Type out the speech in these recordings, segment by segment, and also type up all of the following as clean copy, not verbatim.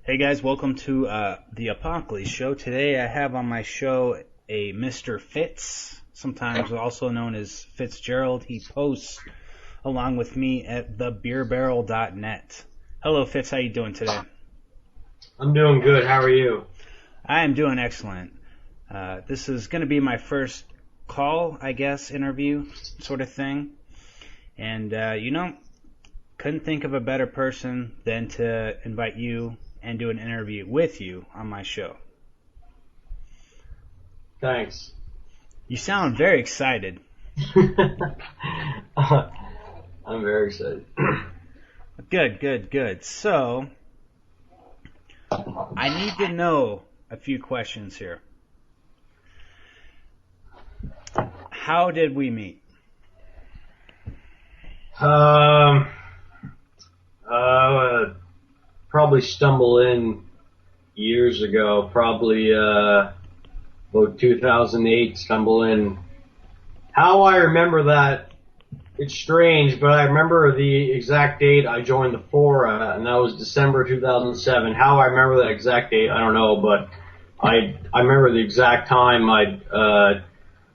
Hey guys, welcome to the Apocalypse Show. Today I have on my show a Mr. Fitz, sometimes also known as Fitzgerald. He posts along with me at thebeerbarrel.net. Hello Fitz, how you doing today? I'm doing good. How are you? I am doing excellent. This is going to be my first call, I guess, interview sort of thing. And, couldn't think of a better person than to invite you and do an interview with you on my show. Thanks. You sound very excited. I'm very excited. Good. So, I need to know a few questions here. How did we meet? Probably stumble in years ago, probably about 2008, stumble in. How I remember that, it's strange, but I remember the exact date I joined the fora, and that was December 2007. How I remember that exact date, I don't know, but I remember the exact time I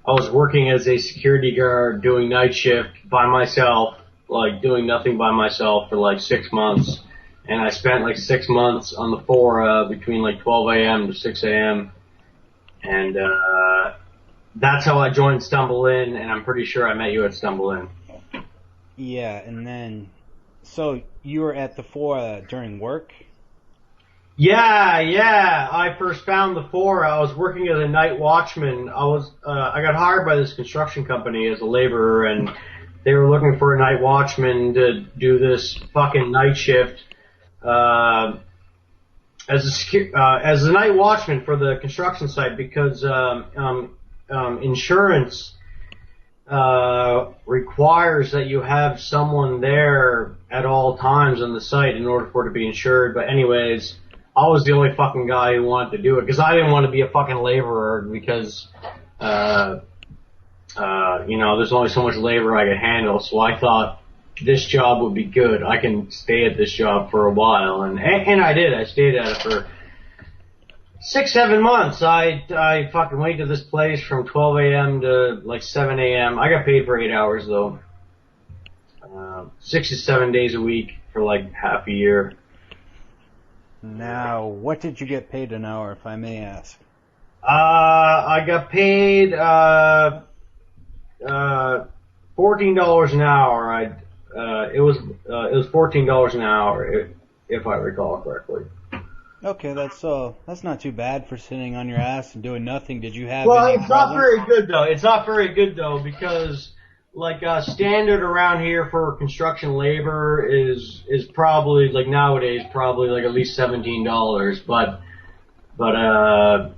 was working as a security guard doing night shift by myself, like doing nothing by myself for like 6 months. And I spent like 6 months on the fora between like 12 a.m. to 6 a.m. And that's how I joined Stumble In, and I'm pretty sure I met you at Stumble In. Yeah, and then, so you were at the fora during work? Yeah. I first found the fora. I was working as a night watchman. I got hired by this construction company as a laborer, and they were looking for a night watchman to do this fucking night shift. As a night watchman for the construction site, because insurance requires that you have someone there at all times on the site in order for it to be insured. But anyways, I was the only fucking guy who wanted to do it because I didn't want to be a fucking laborer because there's only so much labor I could handle. So I thought this job would be good. I can stay at this job for a while, and I did. I stayed at it for 6-7 months. I fucking went to this place from 12 a.m. to like 7 a.m. I got paid for 8 hours though. 6 to 7 days a week for like half a year. Now, what did you get paid an hour, if I may ask? I got paid $14 an hour. It was $14 an hour if I recall correctly. Okay, that's not too bad for sitting on your ass and doing nothing. Did you have Well, any it's problems? not very good though. It's not very good though because like standard around here for construction labor is probably like nowadays probably like at least $17, but no,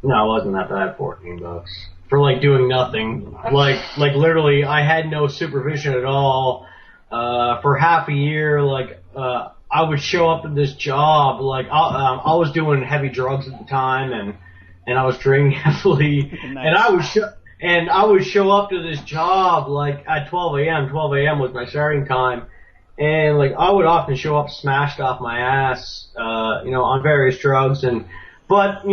it wasn't that bad. $14 for like doing nothing. Like literally, I had no supervision at all for half a year. Like I would show up at this job. Like I was doing heavy drugs at the time, and I was drinking heavily, nice. and I would show up to this job like at 12 a.m. 12 a.m. was my starting time, and like I would often show up smashed off my ass, on various drugs, but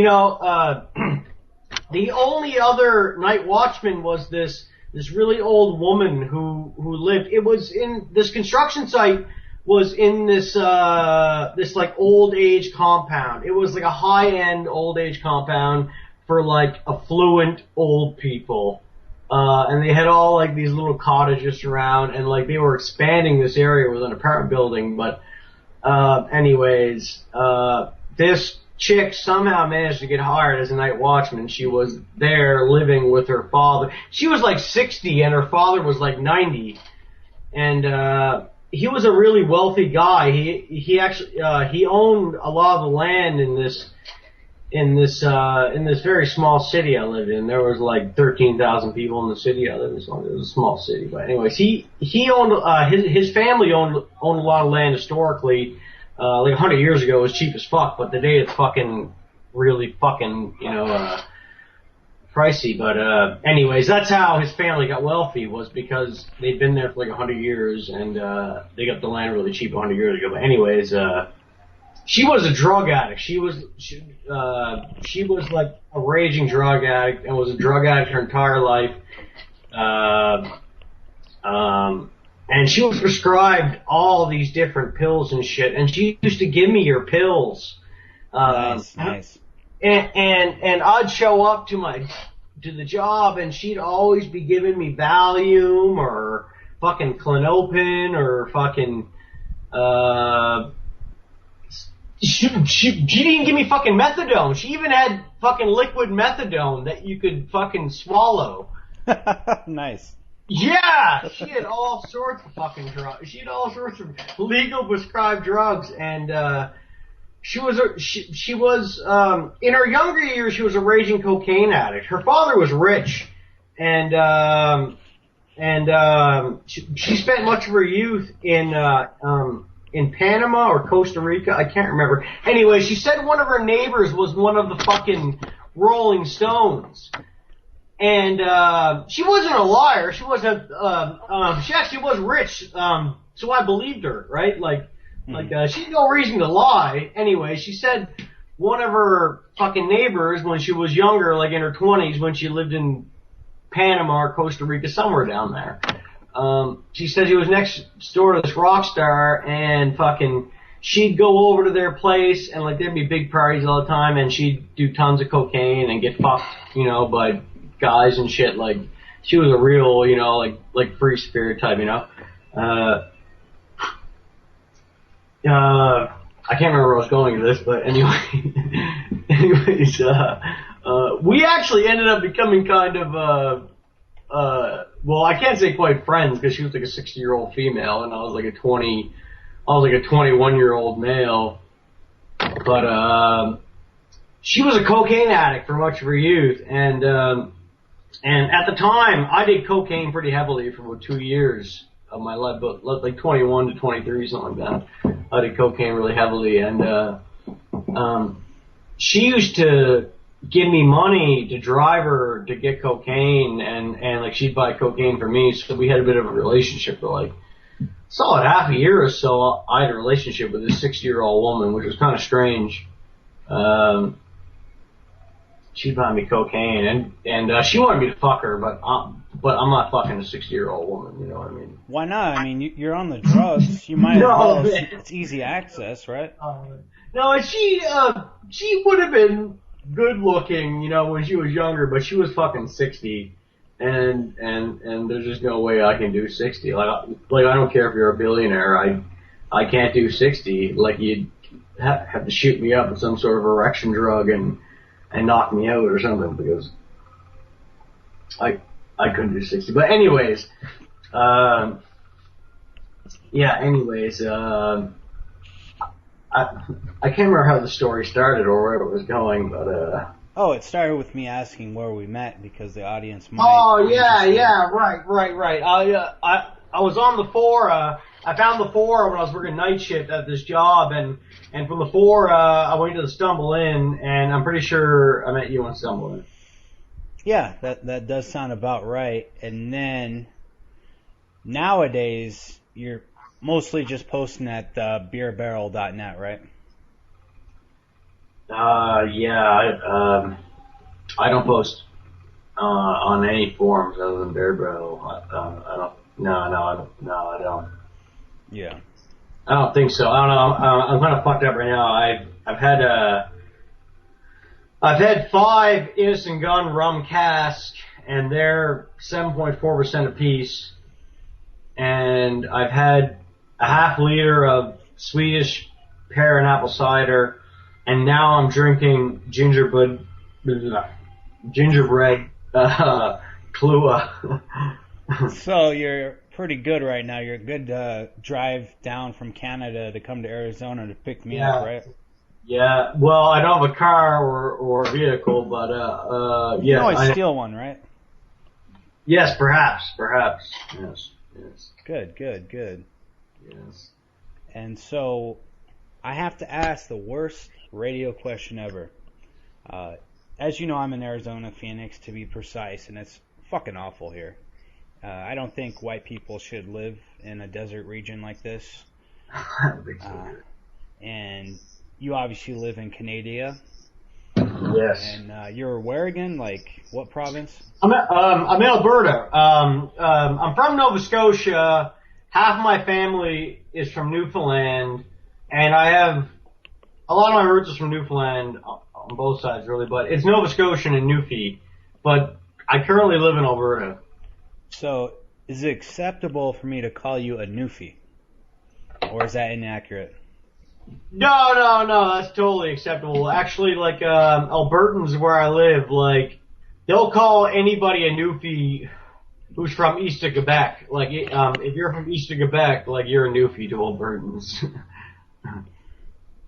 the only other night watchman was this really old woman who lived. It was in this construction site was in this like old age compound. It was like a high end old age compound for like affluent old people. And they had all like these little cottages around, and like they were expanding this area with an apartment building. But this chick somehow managed to get hired as a night watchman. She was there living with her father. She was like 60 and her father was like 90. And he was a really wealthy guy. He actually he owned a lot of the land in this very small city I lived in. There was like 13,000 people in the city I lived in. So it was a small city. But anyways, he owned his family owned a lot of land historically. Like 100 years ago, it was cheap as fuck, but today it's fucking really fucking, pricey. But anyways, that's how his family got wealthy, was because they'd been there for like 100 years, and they got the land really cheap 100 years ago. But anyways, she was a drug addict. She was like a raging drug addict and was a drug addict her entire life. And she was prescribed all these different pills and shit. And she used to give me her pills. Nice. And I'd show up to the job and she'd always be giving me Valium or fucking Clonopin or fucking, she didn't give me fucking methadone. She even had fucking liquid methadone that you could fucking swallow. Nice. Yeah! She had all sorts of fucking drugs. She had all sorts of legal prescribed drugs, and, she was in her younger years, she was a raging cocaine addict. Her father was rich, and she spent much of her youth in Panama or Costa Rica. I can't remember. Anyway, she said one of her neighbors was one of the fucking Rolling Stones. And, she wasn't a liar. She wasn't, she actually was rich. So I believed her, right? She had no reason to lie. Anyway, she said one of her fucking neighbors when she was younger, like in her 20s, when she lived in Panama or Costa Rica, somewhere down there. She said she was next door to this rock star and fucking she'd go over to their place and like there'd be big parties all the time and she'd do tons of cocaine and get fucked, by guys and shit. Like she was a real, like free spirit type, I can't remember where I was going with this, but anyways, we actually ended up becoming kind of, well, I can't say quite friends because she was like a 60-year-old female and I was like a 21-year-old male. But, she was a cocaine addict for much of her youth and at the time I did cocaine pretty heavily for about 2 years of my life, but like 21 to 23, something like that. I did cocaine really heavily and, she used to give me money to drive her to get cocaine and like she'd buy cocaine for me, so we had a bit of a relationship for like solid half a year or so. I had a relationship with this 60-year-old woman, which was kind of strange. She'd buy me cocaine and she wanted me to fuck her, but I'm not fucking a 60-year-old woman, you know what I mean? Why not? I mean, you're on the drugs. You might as well. It's easy access, right? No, and she would have been good looking, when she was younger, but she was fucking 60, and there's just no way I can do 60. Like I don't care if you're a billionaire, I can't do 60. Like you'd have to shoot me up with some sort of erection drug and knock me out or something because I couldn't do 60. But anyways, I can't remember how the story started or where it was going, but Oh, it started with me asking where we met because the audience might. Oh yeah, right. I was on the 4. I found the 4 when I was working night shift at this job, and from the 4 I went to the Stumble Inn, and I'm pretty sure I met you on Stumble Inn. Yeah, that does sound about right. And then nowadays you're mostly just posting at beerbarrel.net, right? Yeah. I don't post on any forums other than Bear Barrel. I don't. No, I don't. Yeah. I don't think so. I don't know. I'm kind of fucked up right now. I've had 5 Innocent Gun rum cask, and they're 7.4% apiece. And I've had a half liter of Swedish pear and apple cider, and now I'm drinking gingerbread Kahlua. So you're pretty good right now. You're a good drive down from Canada to come to Arizona to pick me up, right? Yeah. Well, I don't have a car or a vehicle, but yeah. You can always steal one, right? Yes, perhaps. Yes. Good. Yes. And so I have to ask the worst radio question ever. As you know, I'm in Arizona, Phoenix, to be precise, and it's fucking awful here. I don't think white people should live in a desert region like this. I don't think so. And you obviously live in Canadia. Yes. And you're where again? Like, what province? I'm in Alberta. I'm from Nova Scotia. Half of my family is from Newfoundland, and I have a lot of my roots is from Newfoundland on both sides, really. But it's Nova Scotian and Newfie. But I currently live in Alberta. So, is it acceptable for me to call you a Newfie, or is that inaccurate? No, that's totally acceptable. Actually, like, Albertans where I live, like, they'll call anybody a Newfie who's from east of Quebec. Like, if you're from east of Quebec, like, you're a Newfie to Albertans.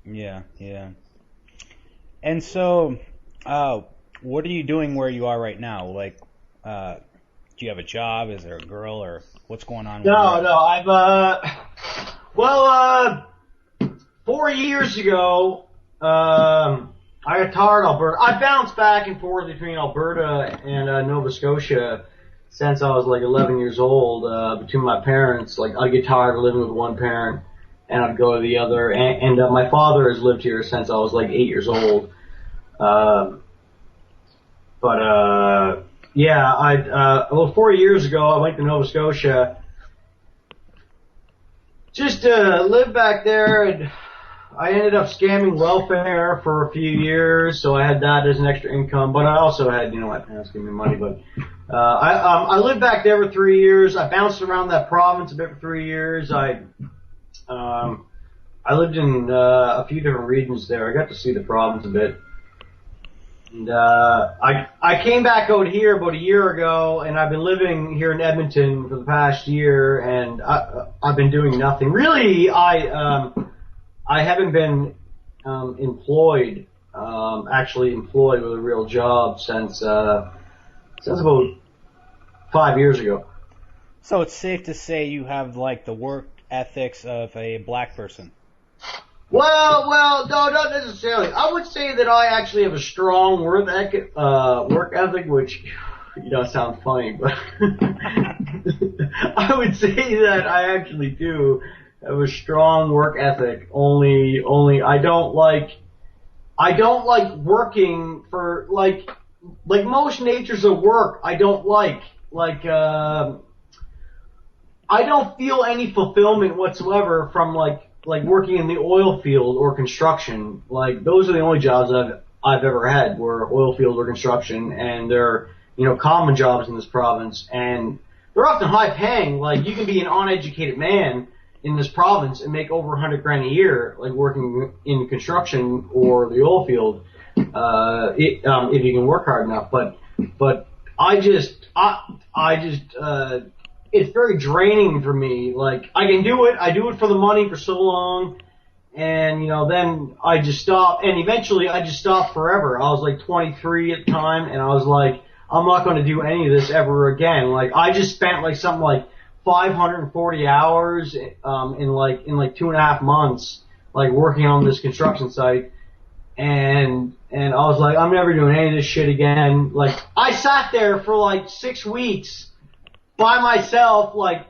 Yeah. And so, what are you doing where you are right now? Like, do you have a job? Is there a girl, or what's going on? No, I've, 4 years ago, I got tired of Alberta. I bounced back and forth between Alberta and Nova Scotia since I was like 11 years old, between my parents. Like, I'd get tired of living with one parent and I'd go to the other. And my father has lived here since I was like 8 years old. Yeah, 4 years ago I went to Nova Scotia just to live back there, and I ended up scamming welfare for a few years, so I had that as an extra income, but I also had, my parents give me money, but, I lived back there for 3 years. I bounced around that province a bit for 3 years. I lived in, a few different regions there. I got to see the province a bit. And, I came back out here about a year ago, and I've been living here in Edmonton for the past year, and I've been doing nothing. Really, I haven't been actually employed with a real job since about 5 years ago. So it's safe to say you have like the work ethics of a black person. Well, no, not necessarily. I would say that I actually have a strong work ethic, which, sounds funny, but I would say that I actually do have a strong work ethic. Only I don't like working for like most natures of work. I don't like I don't feel any fulfillment whatsoever from like working in the oil field or construction. Like, those are the only jobs I've ever had, were oil field or construction, and they're, common jobs in this province, and they're often high paying. Like, you can be an uneducated man in this province and make over $100,000 a year, like working in construction or the oil field, if you can work hard enough. But I just it's very draining for me. Like, I can do it. I do it for the money for so long, and, then I just stop, and eventually I just stopped forever. I was like 23 at the time, and I was like, I'm not going to do any of this ever again. Like, I just spent like something like 540 hours, in 2.5 months, like working on this construction site, and I was like, I'm never doing any of this shit again. Like, I sat there for like 6 weeks by myself, like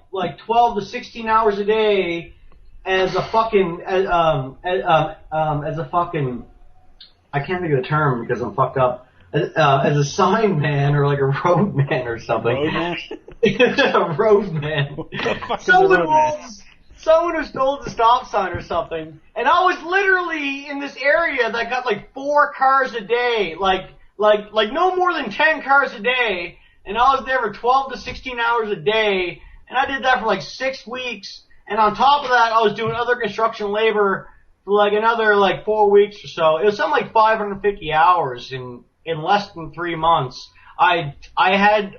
12 to 16 hours a day, as a fucking, I can't think of the term because I'm fucked up, as a sign man or like a road man or something. Road man? A road man. What the fuck is a road man? Someone who stole the stop sign or something. And I was literally in this area that got like 4 cars a day, like no more than 10 cars a day. And I was there for 12 to 16 hours a day, and I did that for like 6 weeks. And on top of that, I was doing other construction labor for like another like 4 weeks or so. It was something like 550 hours in less than 3 months. I had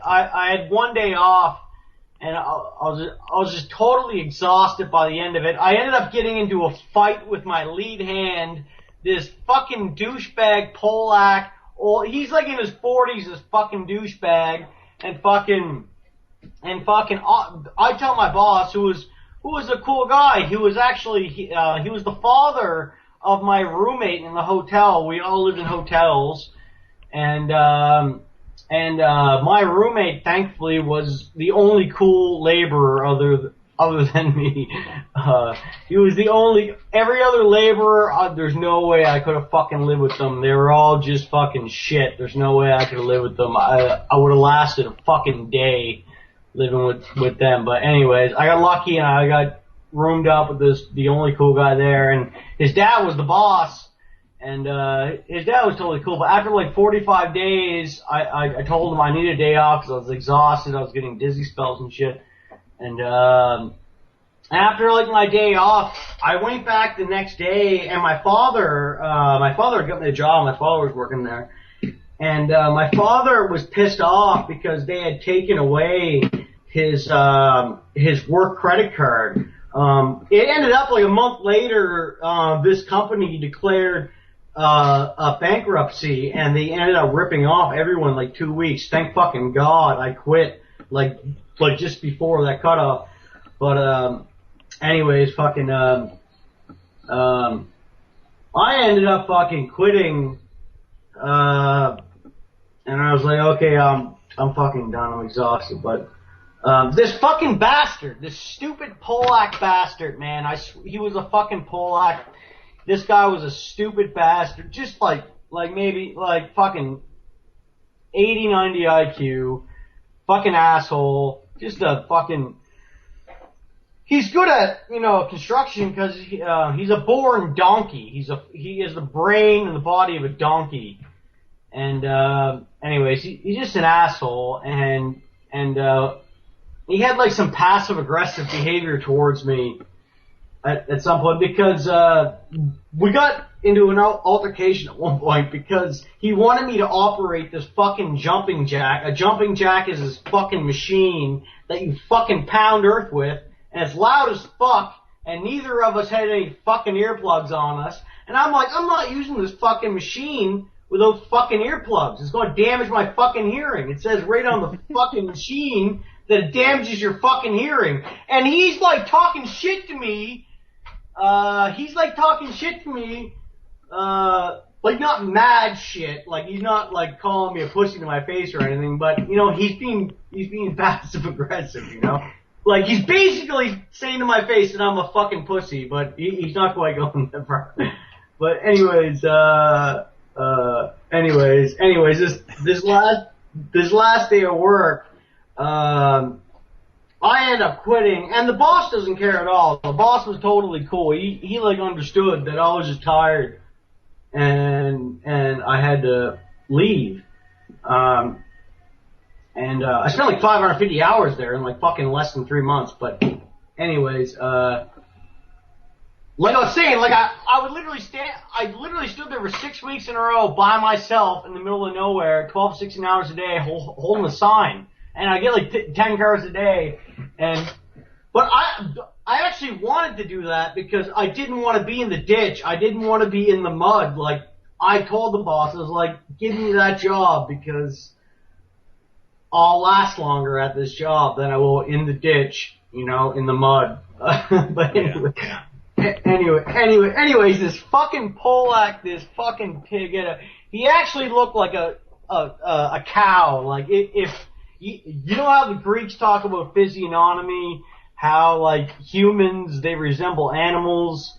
1 day off, and I was just totally exhausted by the end of it. I ended up getting into a fight with my lead hand, this fucking douchebag Polak. He's like in his 40s, this fucking douchebag, and I tell my boss, who was a cool guy, who was actually, he was the father of my roommate in the hotel. We all lived in hotels, and my roommate, thankfully, was the only cool laborer other than me. He was the only, every other laborer, there's no way I could have fucking lived with them. They were all just fucking shit. There's no way I could have lived with them. I would have lasted a fucking day living with them. But anyways, I got lucky and I got roomed up with the only cool guy there, and his dad was the boss. And his dad was totally cool, but after like 45 days, I told him I needed a day off because I was exhausted. I was getting dizzy spells and shit. And after like my day off, I went back the next day, and my father got me a job. My father was working there, and my father was pissed off because they had taken away his work credit card. It ended up like a month later, this company declared a bankruptcy, and they ended up ripping off everyone like 2 weeks. Thank fucking God I quit like just before that cutoff. But anyways, fucking I ended up fucking quitting, and I was like, okay, I'm fucking done. I'm exhausted. But this fucking bastard, this stupid Polak bastard, man, he was a fucking Polak. This guy was a stupid bastard, just like maybe, like, fucking 80, 90 IQ, fucking asshole, just a fucking, he's good at, construction because he's a born donkey. He is the brain and the body of a donkey. And, anyways, he's just an asshole, and he had, like, some passive-aggressive behavior towards me at some point, because we got into an altercation at one point because he wanted me to operate this fucking jumping jack. A jumping jack is this fucking machine that you fucking pound earth with, and it's loud as fuck, and neither of us had any fucking earplugs on us. And I'm like, I'm not using this fucking machine with those fucking earplugs. It's going to damage my fucking hearing. It says right on the fucking machine that it damages your fucking hearing. And he's like talking shit to me. Like not mad shit, like he's not like calling me a pussy to my face or anything, but he's being passive aggressive, like he's basically saying to my face that I'm a fucking pussy, but he's not quite going that far. But anyways, this last day of work, I ended up quitting, and the boss doesn't care at all. The boss was totally cool. He like understood that I was just tired, and I had to leave. I spent like 550 hours there in like fucking less than 3 months. But anyways, like I was saying, like I would literally stood there for 6 weeks in a row by myself in the middle of nowhere, 12, 16 hours a day, holding a sign. And I get like 10 cars a day, but I actually wanted to do that because I didn't want to be in the ditch. I didn't want to be in the mud. Like, I told the boss, I was like, give me that job because I'll last longer at this job than I will in the ditch, in the mud. But anyways, this fucking Polak, this fucking pig, he actually looked like a cow. Like, if you know how the Greeks talk about physiognomy, how, like, humans, they resemble animals?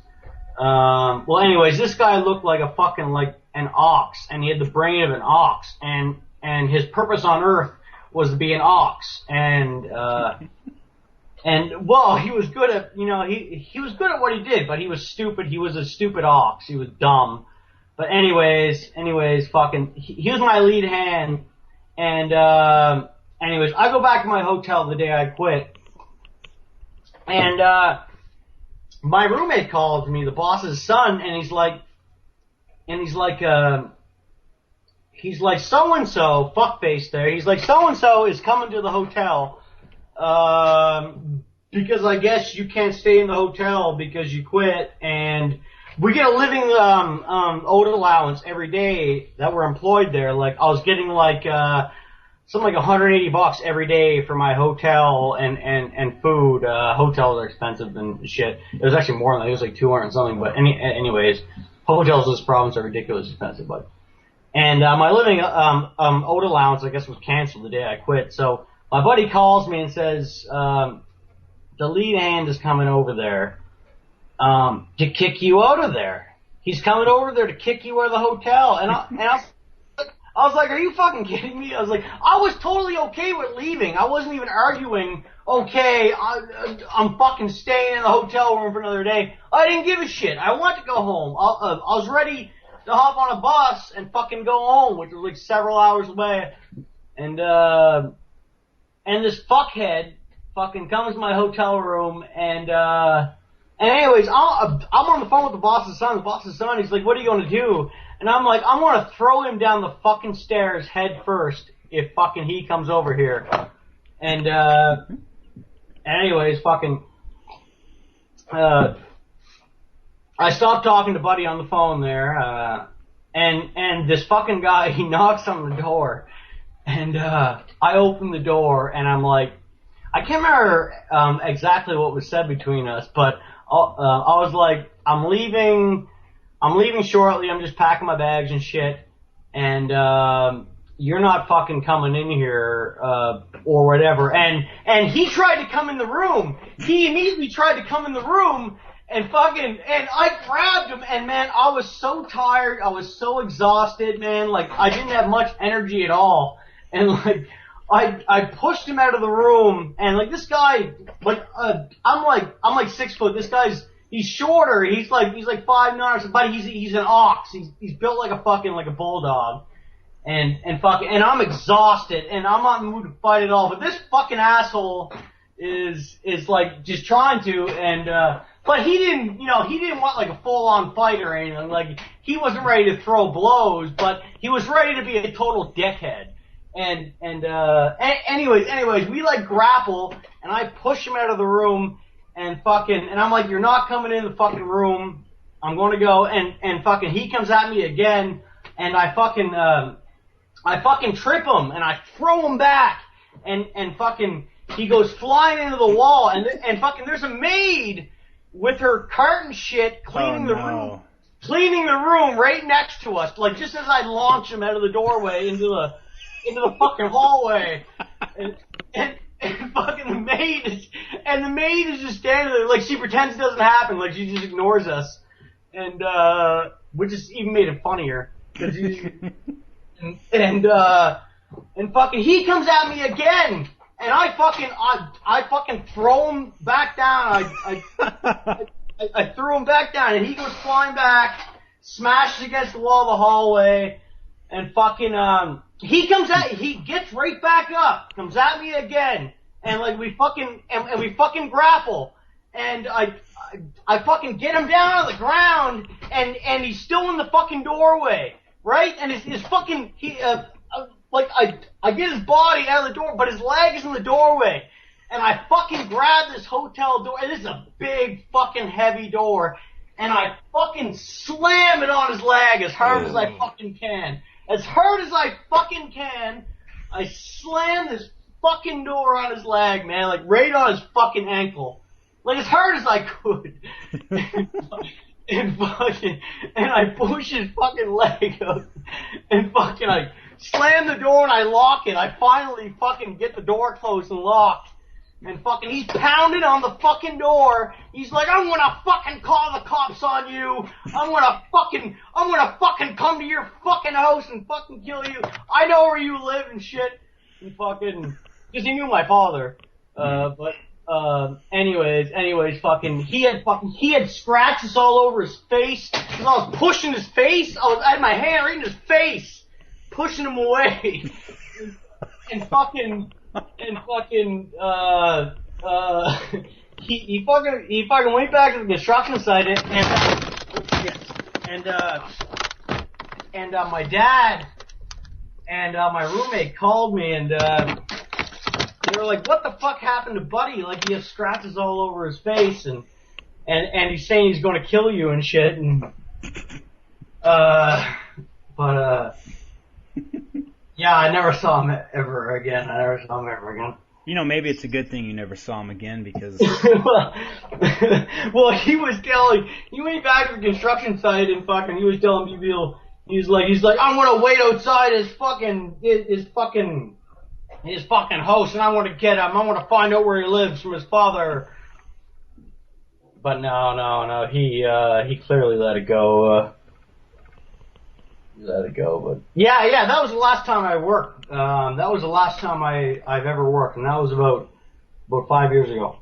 Well, anyways, this guy looked like a fucking, like, an ox, and he had the brain of an ox, and his purpose on Earth was to be an ox, and well, he was good at, he was good at what he did, but he was stupid. He was a stupid ox. He was dumb. But anyways, fucking, he was my lead hand, and, anyways, I go back to my hotel the day I quit, and my roommate called me, the boss's son, and he's like, so-and-so, fuckface there, he's like, so-and-so is coming to the hotel, because I guess you can't stay in the hotel because you quit, and we get a living owed allowance every day that we're employed there. Like, I was getting like something like $180 every day for my hotel and food. Hotels are expensive and shit. It was actually more than that. It was like 200 and something. But anyways, hotels in this province are ridiculously expensive. But and my living owed allowance, I guess, was canceled the day I quit. So my buddy calls me and says, the lead hand is coming over there, to kick you out of there. He's coming over there to kick you out of the hotel. And I was like, are you fucking kidding me? I was like, I was totally okay with leaving. I wasn't even arguing, okay, I'm fucking staying in the hotel room for another day. I didn't give a shit. I wanted to go home. I was ready to hop on a bus and fucking go home, which was like several hours away. And this fuckhead fucking comes to my hotel room and anyways, I'm on the phone with the boss's son. The boss's son, he's like, what are you going to do? And I'm like, I'm going to throw him down the fucking stairs head first if fucking he comes over here. And anyways, fucking, I stopped talking to Buddy on the phone there, and this fucking guy, he knocks on the door, and I open the door, and I'm like, I can't remember exactly what was said between us, but I was like, I'm leaving shortly, I'm just packing my bags and shit, and you're not fucking coming in here, or whatever. And he tried to come in the room. He immediately tried to come in the room and I grabbed him, and man, I was so tired, I was so exhausted, man, like, I didn't have much energy at all. And like, I pushed him out of the room, and like, this guy, like, I'm like 6 foot, this guy's, he's shorter, he's like 5'9", but he's an ox, he's built like a bulldog. And I'm exhausted, and I'm not in the mood to fight at all, but this fucking asshole is like, just trying to, and, but he didn't want like a full-on fight or anything, like, he wasn't ready to throw blows, but he was ready to be a total dickhead. Anyways, we like grapple, and I push him out of the room, and I'm like, you're not coming in the fucking room, I'm gonna go, and fucking, he comes at me again, and I fucking trip him, and I throw him back, and fucking, he goes flying into the wall, and fucking, there's a maid with her carton shit cleaning the room right next to us, like, just as I launch him out of the doorway into the fucking hallway, and fucking the maid is just standing there, like, she pretends it doesn't happen, like, she just ignores us, and which is even made it funnier, cause and fucking, he comes at me again, and I fucking throw him back down, I threw him back down, and he goes flying back, smashes against the wall of the hallway, and fucking, he gets right back up, comes at me again, and like, we fucking grapple, and I fucking get him down on the ground, and he's still in the fucking doorway, right? And his fucking, I get his body out of the door, but his leg is in the doorway, and I fucking grab this hotel door, and this is a big fucking heavy door, and I fucking slam it on his leg as hard as I fucking can. As hard as I fucking can, I slam this fucking door on his leg, man, like right on his fucking ankle. Like as hard as I could. and I push his fucking leg up, and fucking I slam the door and I lock it. I finally fucking get the door closed and locked. And fucking, he's pounding on the fucking door. He's like, I'm gonna fucking call the cops on you. I'm gonna fucking come to your fucking house and fucking kill you. I know where you live and shit. And fucking, cause he knew my father. Anyways, fucking, he had scratches all over his face. Cause I was pushing his face. I had my hand right in his face, pushing him away. and fucking, he fucking went back to the construction site and my dad and my roommate called me, and they were like, what the fuck happened to Buddy? Like, he has scratches all over his face, and he's saying he's gonna kill you and shit, and yeah, I never saw him ever again. You know, maybe it's a good thing you never saw him again, because... well, he went back to the construction site and fucking, he was telling people, he's like, I'm gonna wait outside his fucking house, and I want to get him. I want to find out where he lives from his father, But no. He clearly let it go. But yeah. That was the last time I worked. That was the last time I've ever worked, and that was about 5 years ago.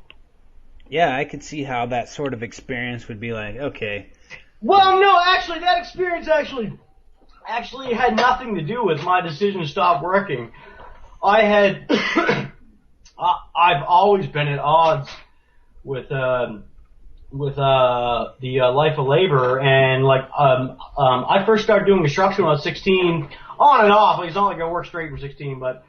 Yeah, I could see how that sort of experience would be like. Okay. Well, no, actually, that experience actually had nothing to do with my decision to stop working. I've always been at odds with the life of labor, and I first started doing construction when I was 16, on and off. It's not like I worked straight from 16, but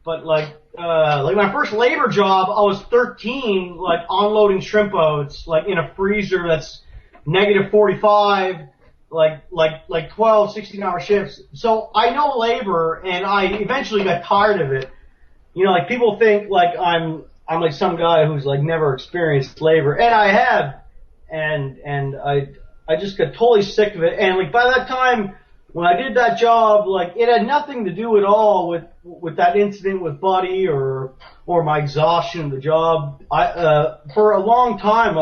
like my first labor job, I was 13, like unloading shrimp boats, like in a freezer that's negative 45, like 12, 16-hour shifts. So I know labor, and I eventually got tired of it. You know, like people think like I'm like some guy who's like never experienced labor, and I have, and I just got totally sick of it. And like by that time, when I did that job, like it had nothing to do at all with that incident with Buddy or my exhaustion of the job. For a long time,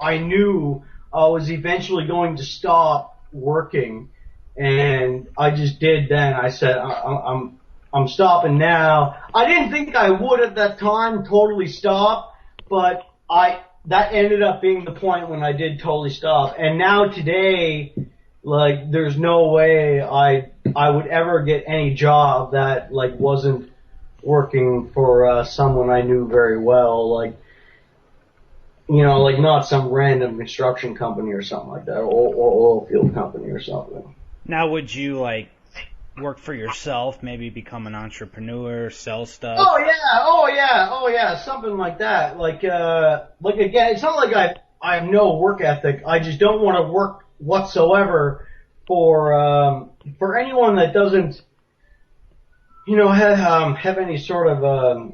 I knew I was eventually going to stop working, and I just did then. I said, I'm stopping now. I didn't think I would at that time totally stop, but that ended up being the point when I did totally stop. And now today, like, there's no way I would ever get any job that, like, wasn't working for someone I knew very well, like, you know, like not some random construction company or something like that, or oil field company or something. Now, would you, like, work for yourself, maybe become an entrepreneur, sell stuff? Oh yeah, something like that. Like again, it's not like I have no work ethic. I just don't want to work whatsoever for anyone that doesn't, you know, have any sort of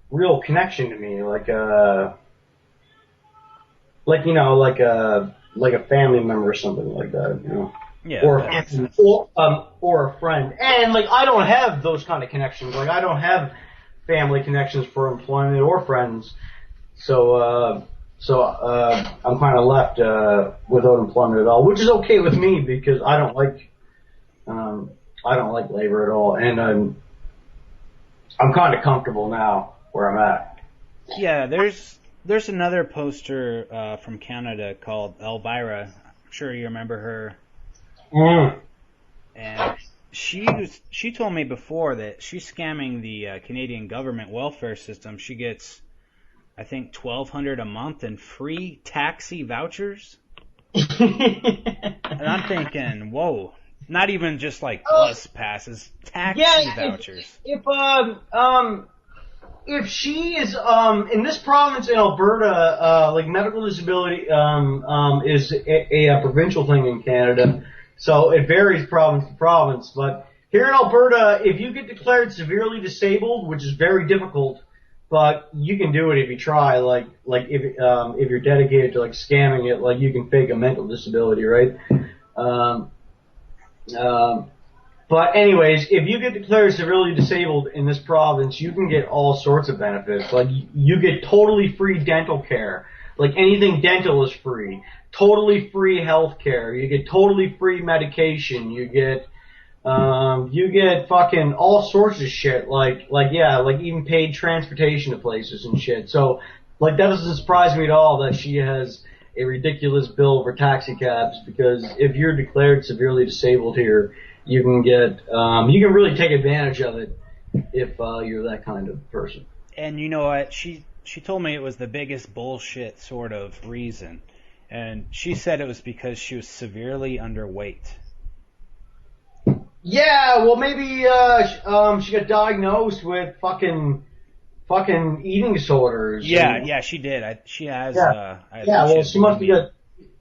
real connection to me, like a family member or something like that, you know. Yeah, or a friend. And like I don't have those kind of connections. Like I don't have family connections for employment or friends. So I'm kind of left without employment at all, which is okay with me because I don't like labor at all, and I'm kind of comfortable now where I'm at. Yeah, there's another poster from Canada called Elvira. I'm sure you remember her. And she told me before that she's scamming the Canadian government welfare system. She gets, I think, $1,200 a month in free taxi vouchers. And I'm thinking, whoa, not even just like bus passes, taxi vouchers. If she is in this province in Alberta, like medical disability is a provincial thing in Canada. So it varies province to province, but here in Alberta, if you get declared severely disabled, which is very difficult, but you can do it if you try, like if you're dedicated to like scamming it, like you can fake a mental disability, right? But anyways, if you get declared severely disabled in this province, you can get all sorts of benefits. Like you get totally free dental care. Like anything dental is free. Totally free health care. You get totally free medication. You get fucking all sorts of shit. Like even paid transportation to places and shit. So, like, that doesn't surprise me at all that she has a ridiculous bill for taxi cabs, because if you're declared severely disabled here, you can get, you can really take advantage of it if you're that kind of person. And you know what? She told me it was the biggest bullshit sort of reason. And she said it was because she was severely underweight. Yeah, well, maybe she got diagnosed with fucking eating disorders. Yeah, she did. She has. Well, she must be got.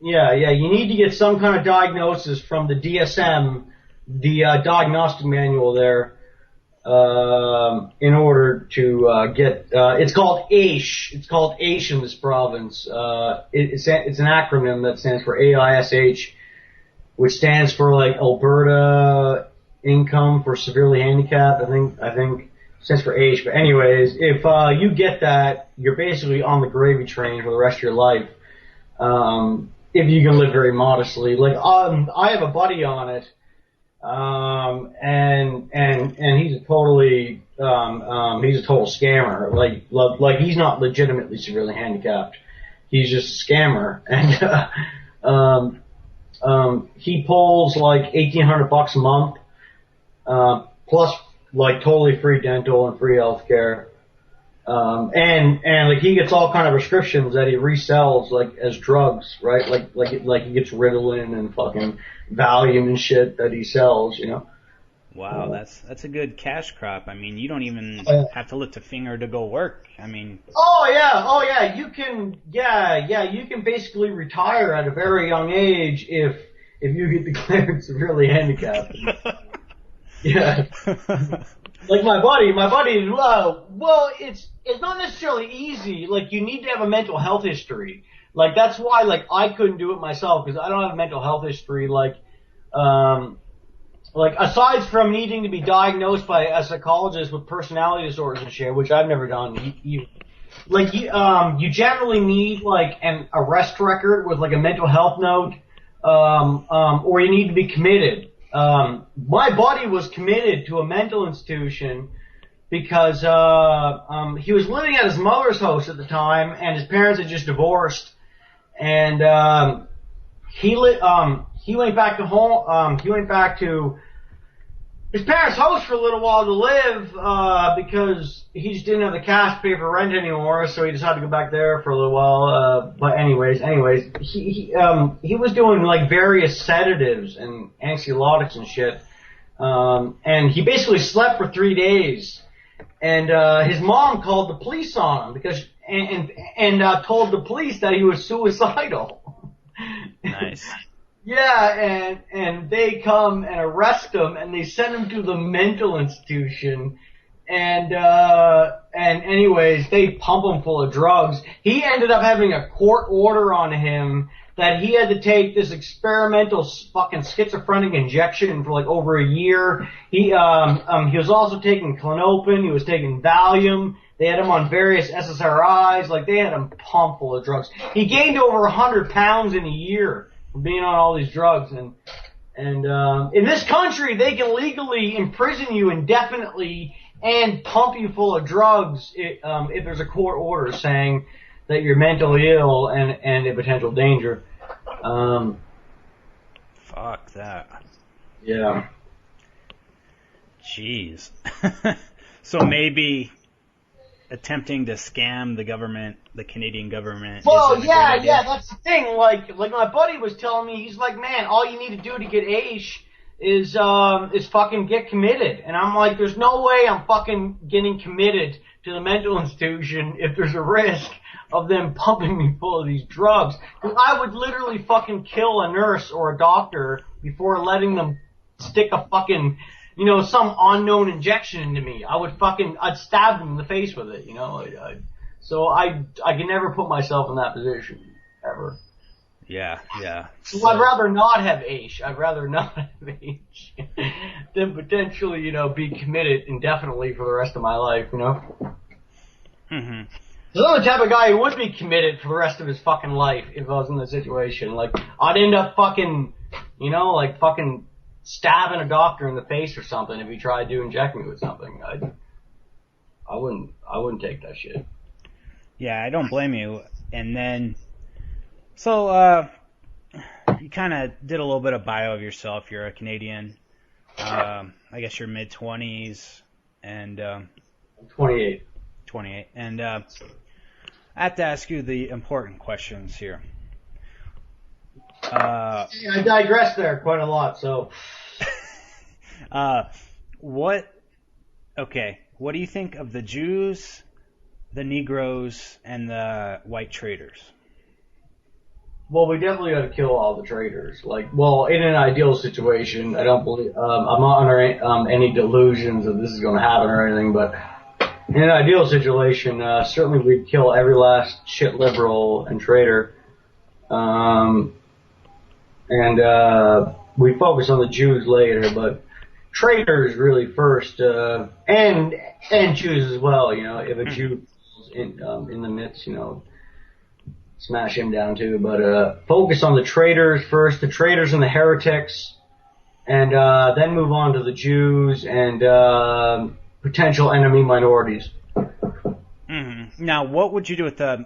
Yeah. You need to get some kind of diagnosis from the DSM, the diagnostic manual there, in order to get. It's called AISH. It's called AISH in this province. It's an acronym that stands for AISH, which stands for like Alberta Income for Severely Handicapped. I think stands for AISH. But anyways, if you get that, you're basically on the gravy train for the rest of your life. if you can live very modestly. Like, I have a buddy on it, and he's a totally, he's a total scammer. Like he's not legitimately severely handicapped. He's just a scammer. And, he pulls like $1,800 a month, plus like totally free dental and free healthcare. And like he gets all kind of prescriptions that he resells like as drugs, right? Like he gets Ritalin and fucking Valium and shit that he sells, you know. Wow, that's a good cash crop. I mean, you don't even have to lift a finger to go work. I mean. Oh yeah, you can basically retire at a very young age if you get declared severely handicapped. Yeah. Like my buddy, well, it's not necessarily easy. Like, you need to have a mental health history. Like, that's why, like, I couldn't do it myself, because I don't have a mental health history. Like, aside from needing to be diagnosed by a psychologist with personality disorders and shit, which I've never done, you generally need, like, an arrest record with, like, a mental health note, or you need to be committed. My buddy was committed to a mental institution because he was living at his mother's house at the time, and his parents had just divorced, and he went back to home. He went back to his parents' house for a little while to live because he just didn't have the cash to pay for rent anymore, so he decided to go back there for a little while. But anyways, he was doing like various sedatives and anxiolytics and shit, and he basically slept for 3 days. And his mom called the police on him because and told the police that he was suicidal. Nice. Yeah, and they come and arrest him, and they send him to the mental institution, and anyways, they pump him full of drugs. He ended up having a court order on him that he had to take this experimental fucking schizophrenic injection for like over a year. He was also taking Clonopin, he was taking Valium, they had him on various SSRIs, like they had him pumped full of drugs. He gained over 100 pounds in a year being on all these drugs, and in this country they can legally imprison you indefinitely and pump you full of drugs if there's a court order saying that you're mentally ill and a potential danger. Fuck that. Yeah. Jeez. So maybe attempting to scam the government, the Canadian government. Well, yeah, that's the thing. Like my buddy was telling me, he's like, man, all you need to do to get AISH is fucking get committed. And I'm like, there's no way I'm fucking getting committed to the mental institution if there's a risk of them pumping me full of these drugs. Because I would literally fucking kill a nurse or a doctor before letting them stick a fucking, some unknown injection into me. I'd stab them in the face with it, So I can never put myself in that position, ever. Yeah. So I'd rather not have AISH. I'd rather not have AISH than potentially, be committed indefinitely for the rest of my life, Mm-hmm. So I'm the type of guy who would be committed for the rest of his fucking life if I was in that situation. Like, I'd end up fucking, fucking stabbing a doctor in the face or something if he tried to inject me with something. I wouldn't take that shit. Yeah, I don't blame you. And then, so, you kind of did a little bit of bio of yourself. You're a Canadian. I guess you're mid-20s and, 28. 28. And, I have to ask you the important questions here. I digress there quite a lot, so. What do you think of the Jews, the Negroes, and the white traders? Well, we definitely got to kill all the traitors. In an ideal situation, I don't believe, I'm not under any delusions that this is going to happen or anything, but in an ideal situation, certainly we'd kill every last shit liberal and traitor. We focus on the Jews later, but traitors really first, and Jews as well. If a Jew is in the midst, smash him down too. But focus on the traitors first, the traitors and the heretics, and then move on to the Jews and potential enemy minorities. Mm-hmm. Now, what would you do with the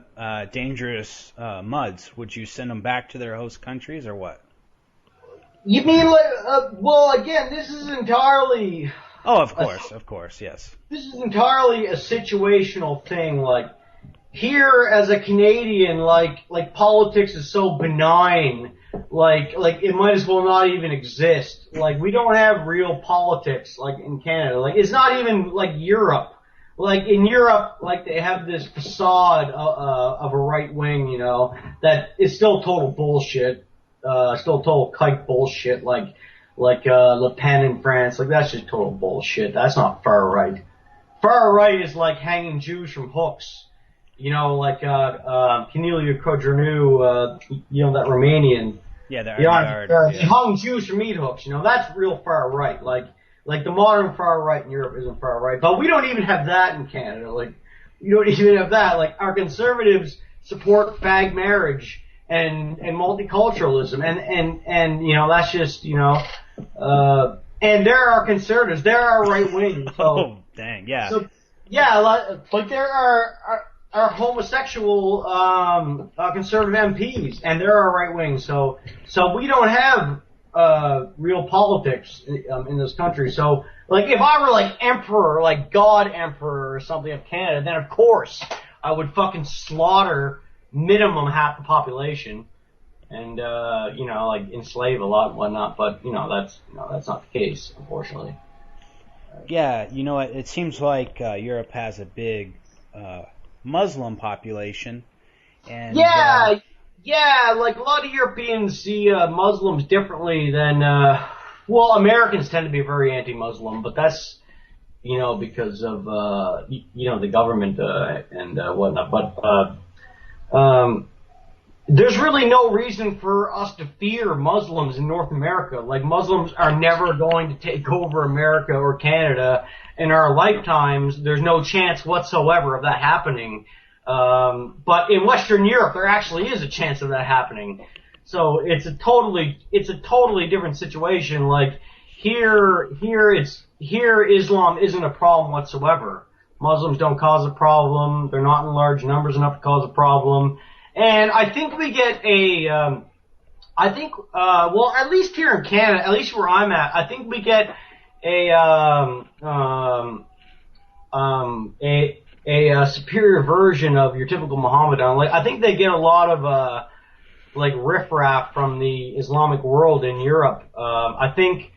dangerous muds? Would you send them back to their host countries or what? You mean like? Well, again, this is entirely. Oh, of course, yes. This is entirely a situational thing. Like here, as a Canadian, like politics is so benign. Like it might as well not even exist. Like we don't have real politics like in Canada. Like it's not even like Europe. Like in Europe, like they have this facade of a right wing, you know, that is still total bullshit. Still total kike bullshit. Like Le Pen in France. Like that's just total bullshit. That's not far right. Far right is like hanging Jews from hooks. You know, like Canadia Codreanu, you know, that Romanian. Yeah, they hung Jews from meat hooks. You know, that's real far right. Like the modern far right in Europe isn't far right, but we don't even have that in Canada. Like we don't even have that. Like our conservatives support fag marriage and multiculturalism, and you know that's just you know, and there are conservatives, there are right wing. So, oh dang, yeah. So yeah, like there are homosexual conservative MPs, and there are right wing. So we don't have real politics in this country. So like if I were like emperor, like God emperor or something of Canada, then of course I would fucking slaughter minimum half the population and you know like enslave a lot and whatnot. But you know that's not the case, unfortunately. Yeah, you know it seems like Europe has a big Muslim population, and yeah, like a lot of Europeans see Muslims differently than well, Americans tend to be very anti-Muslim, but that's you know because of you know the government and whatnot. But there's really no reason for us to fear Muslims in North America. Like Muslims are never going to take over America or Canada in our lifetimes. There's no chance whatsoever of that happening. But in Western Europe, there actually is a chance of that happening. So it's a totally different situation. Like here Islam isn't a problem whatsoever. Muslims don't cause a problem. They're not in large numbers enough to cause a problem. And I think we get well, at least here in Canada, at least where I'm at, I think we get a superior version of your typical Mohammedan. Like, I think they get a lot of, like, riffraff from the Islamic world in Europe. I think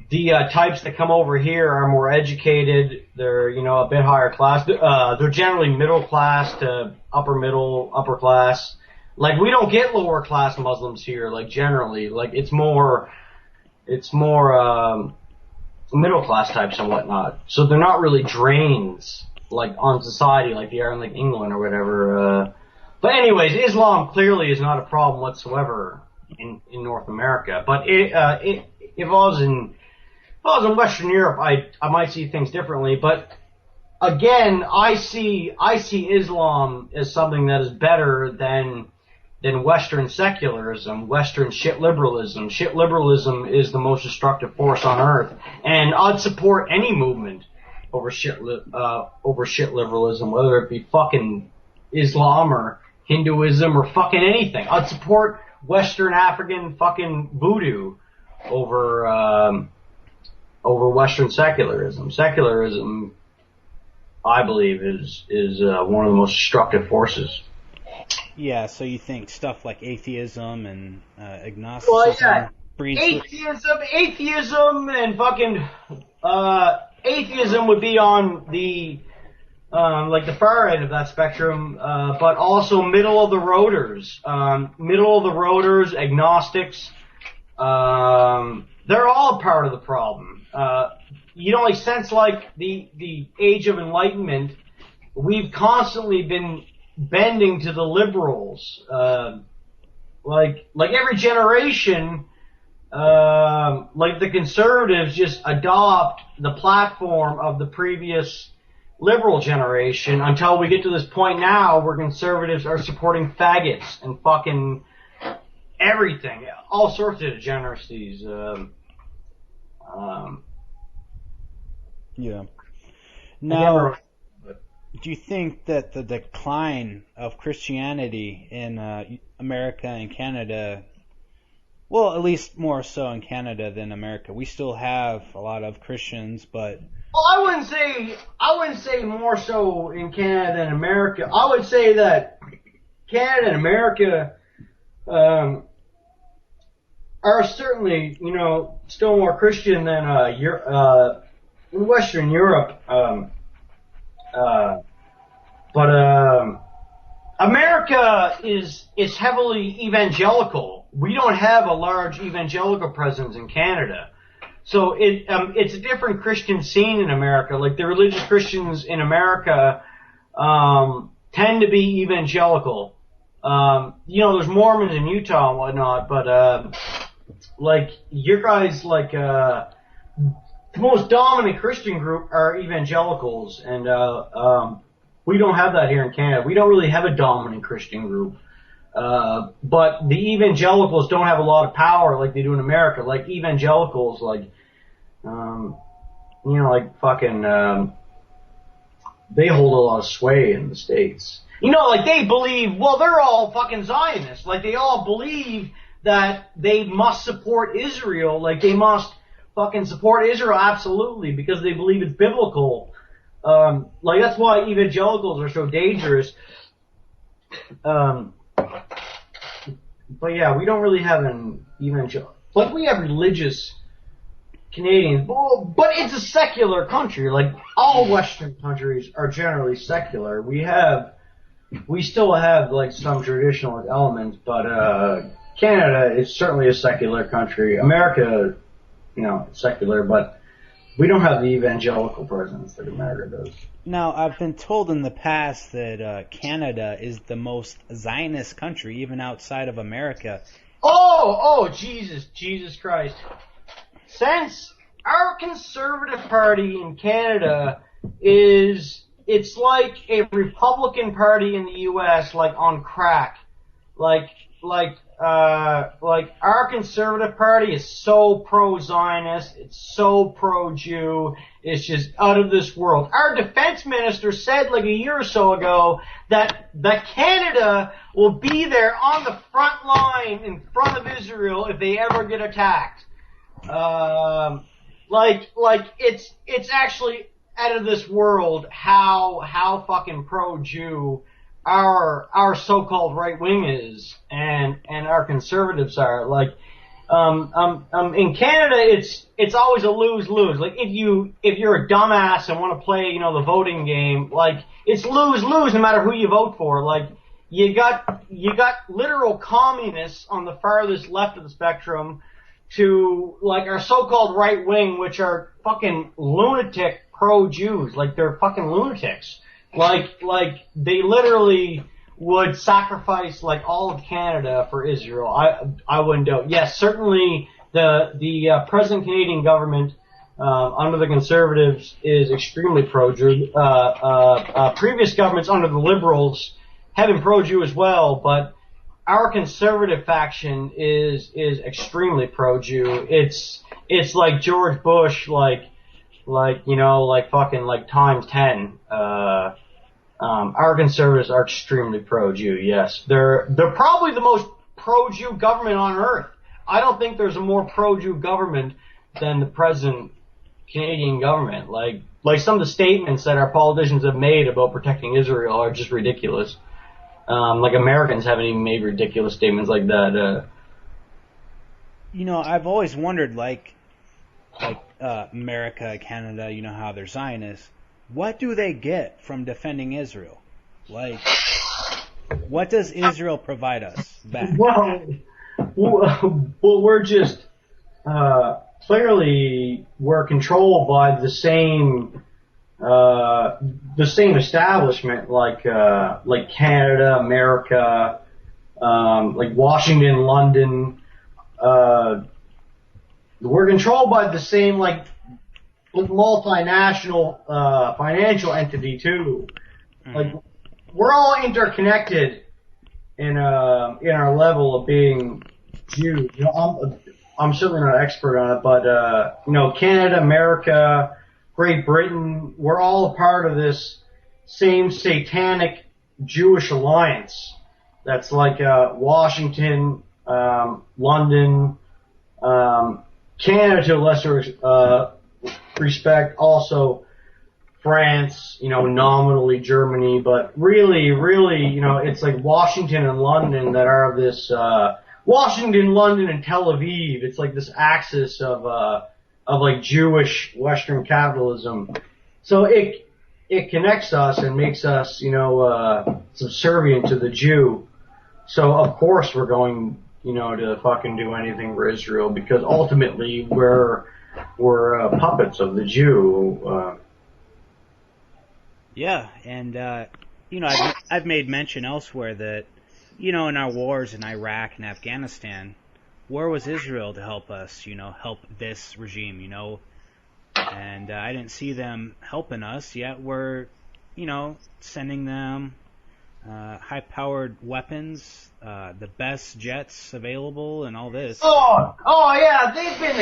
the types that come over here are more educated. They're, you know, a bit higher class. They're generally middle class to upper class. Like, we don't get lower class Muslims here, like, generally. Like, it's more middle class types and whatnot. So they're not really drains, like, on society like they are in, like, England or whatever. But anyways, Islam clearly is not a problem whatsoever in North America. But if I was in Western Europe, I might see things differently. But again, I see Islam as something that is better than Western secularism, Western shit liberalism. Shit liberalism is the most destructive force on earth, and I'd support any movement over shit liberalism, whether it be fucking Islam or Hinduism or fucking anything. I'd support Western African fucking voodoo over Western secularism. Secularism, I believe, is one of the most destructive forces. Yeah, so you think stuff like atheism and agnosticism breeds atheism and fucking atheism would be on the like the far end of that spectrum, but also middle of the roaders, agnostics. They're all part of the problem. You know, like since like the Age of Enlightenment, we've constantly been bending to the liberals. Like every generation, like the conservatives just adopt the platform of the previous liberal generation until we get to this point now where conservatives are supporting faggots and fucking everything, all sorts of degeneracies. Yeah. Now, do you think that the decline of Christianity in America and Canada, well, at least more so in Canada than America, we still have a lot of Christians, but... Well, I wouldn't say more so in Canada than America. I would say that Canada and America are certainly, still more Christian than Western Europe. But America is heavily evangelical. We don't have a large evangelical presence in Canada. So it's a different Christian scene in America. Like, the religious Christians in America tend to be evangelical. There's Mormons in Utah and whatnot, but your guys, the most dominant Christian group are evangelicals, and we don't have that here in Canada. We don't really have a dominant Christian group. But the evangelicals don't have a lot of power like they do in America. Like, evangelicals, they hold a lot of sway in the States. They believe, well, they're all fucking Zionists. Like, they all believe that they must support Israel. Like, they must fucking support Israel absolutely because they believe it's biblical. That's why evangelicals are so dangerous. But yeah, we don't really have an evangelical. Like, we have religious Canadians, but it's a secular country. Like, all Western countries are generally secular. We still have, some traditional elements, but, Canada is certainly a secular country. America, it's secular, but we don't have the evangelical presence that America does. Now, I've been told in the past that Canada is the most Zionist country, even outside of America. Oh, Jesus Christ. Since our Conservative Party in Canada it's like a Republican Party in the U.S., on crack. Our Conservative Party is so pro-Zionist, it's so pro-Jew, it's just out of this world. Our defense minister said a year or so ago that Canada will be there on the front line in front of Israel if they ever get attacked. It's actually out of this world how fucking pro-Jew our so-called right wing is, and our conservatives are. In Canada, it's always a lose-lose. If you're a dumbass and want to play, the voting game, it's lose-lose no matter who you vote for. You got literal communists on the farthest left of the spectrum to, our so-called right wing, which are fucking lunatic pro-Jews. They're fucking lunatics. They literally would sacrifice, all of Canada for Israel. I wouldn't doubt. Yes, certainly the present Canadian government, under the Conservatives is extremely pro-Jew. Previous governments under the Liberals have been pro-Jew as well, but our Conservative faction is extremely pro-Jew. It's like George Bush, times 10. Our Conservatives are extremely pro-Jew, yes. They're probably the most pro-Jew government on earth. I don't think there's a more pro-Jew government than the present Canadian government. Some of the statements that our politicians have made about protecting Israel are just ridiculous. Americans haven't even made ridiculous statements like that. I've always wondered, America, Canada, how they're Zionists. What do they get from defending Israel? What does Israel provide us back? Well, we're just clearly we're controlled by the same establishment, like Canada, America, Washington, London. We're controlled by the same multinational financial entity too. Like, we're all interconnected in our level of being Jews. You know, I'm certainly not an expert on it, but you know, Canada, America, Great Britain, we're all a part of this same satanic Jewish alliance. That's like Washington, London, Canada to a lesser respect, also France, you know, nominally Germany, but really, you know, it's like Washington and London that are this, Washington, London, and Tel Aviv. It's like this axis of like Jewish Western capitalism. So it connects us and makes us, you know, subservient to the Jew. So of course we're going, you know, to fucking do anything for Israel, because ultimately we're puppets of the Jew. Yeah, and you know, I've made mention elsewhere that, you know, in our wars in Iraq and Afghanistan, where was Israel to help us? You know, help this regime. You know, and I didn't see them helping us. Yet we're, you know, sending them high-powered weapons, the best jets available, and all this. Oh yeah, they've been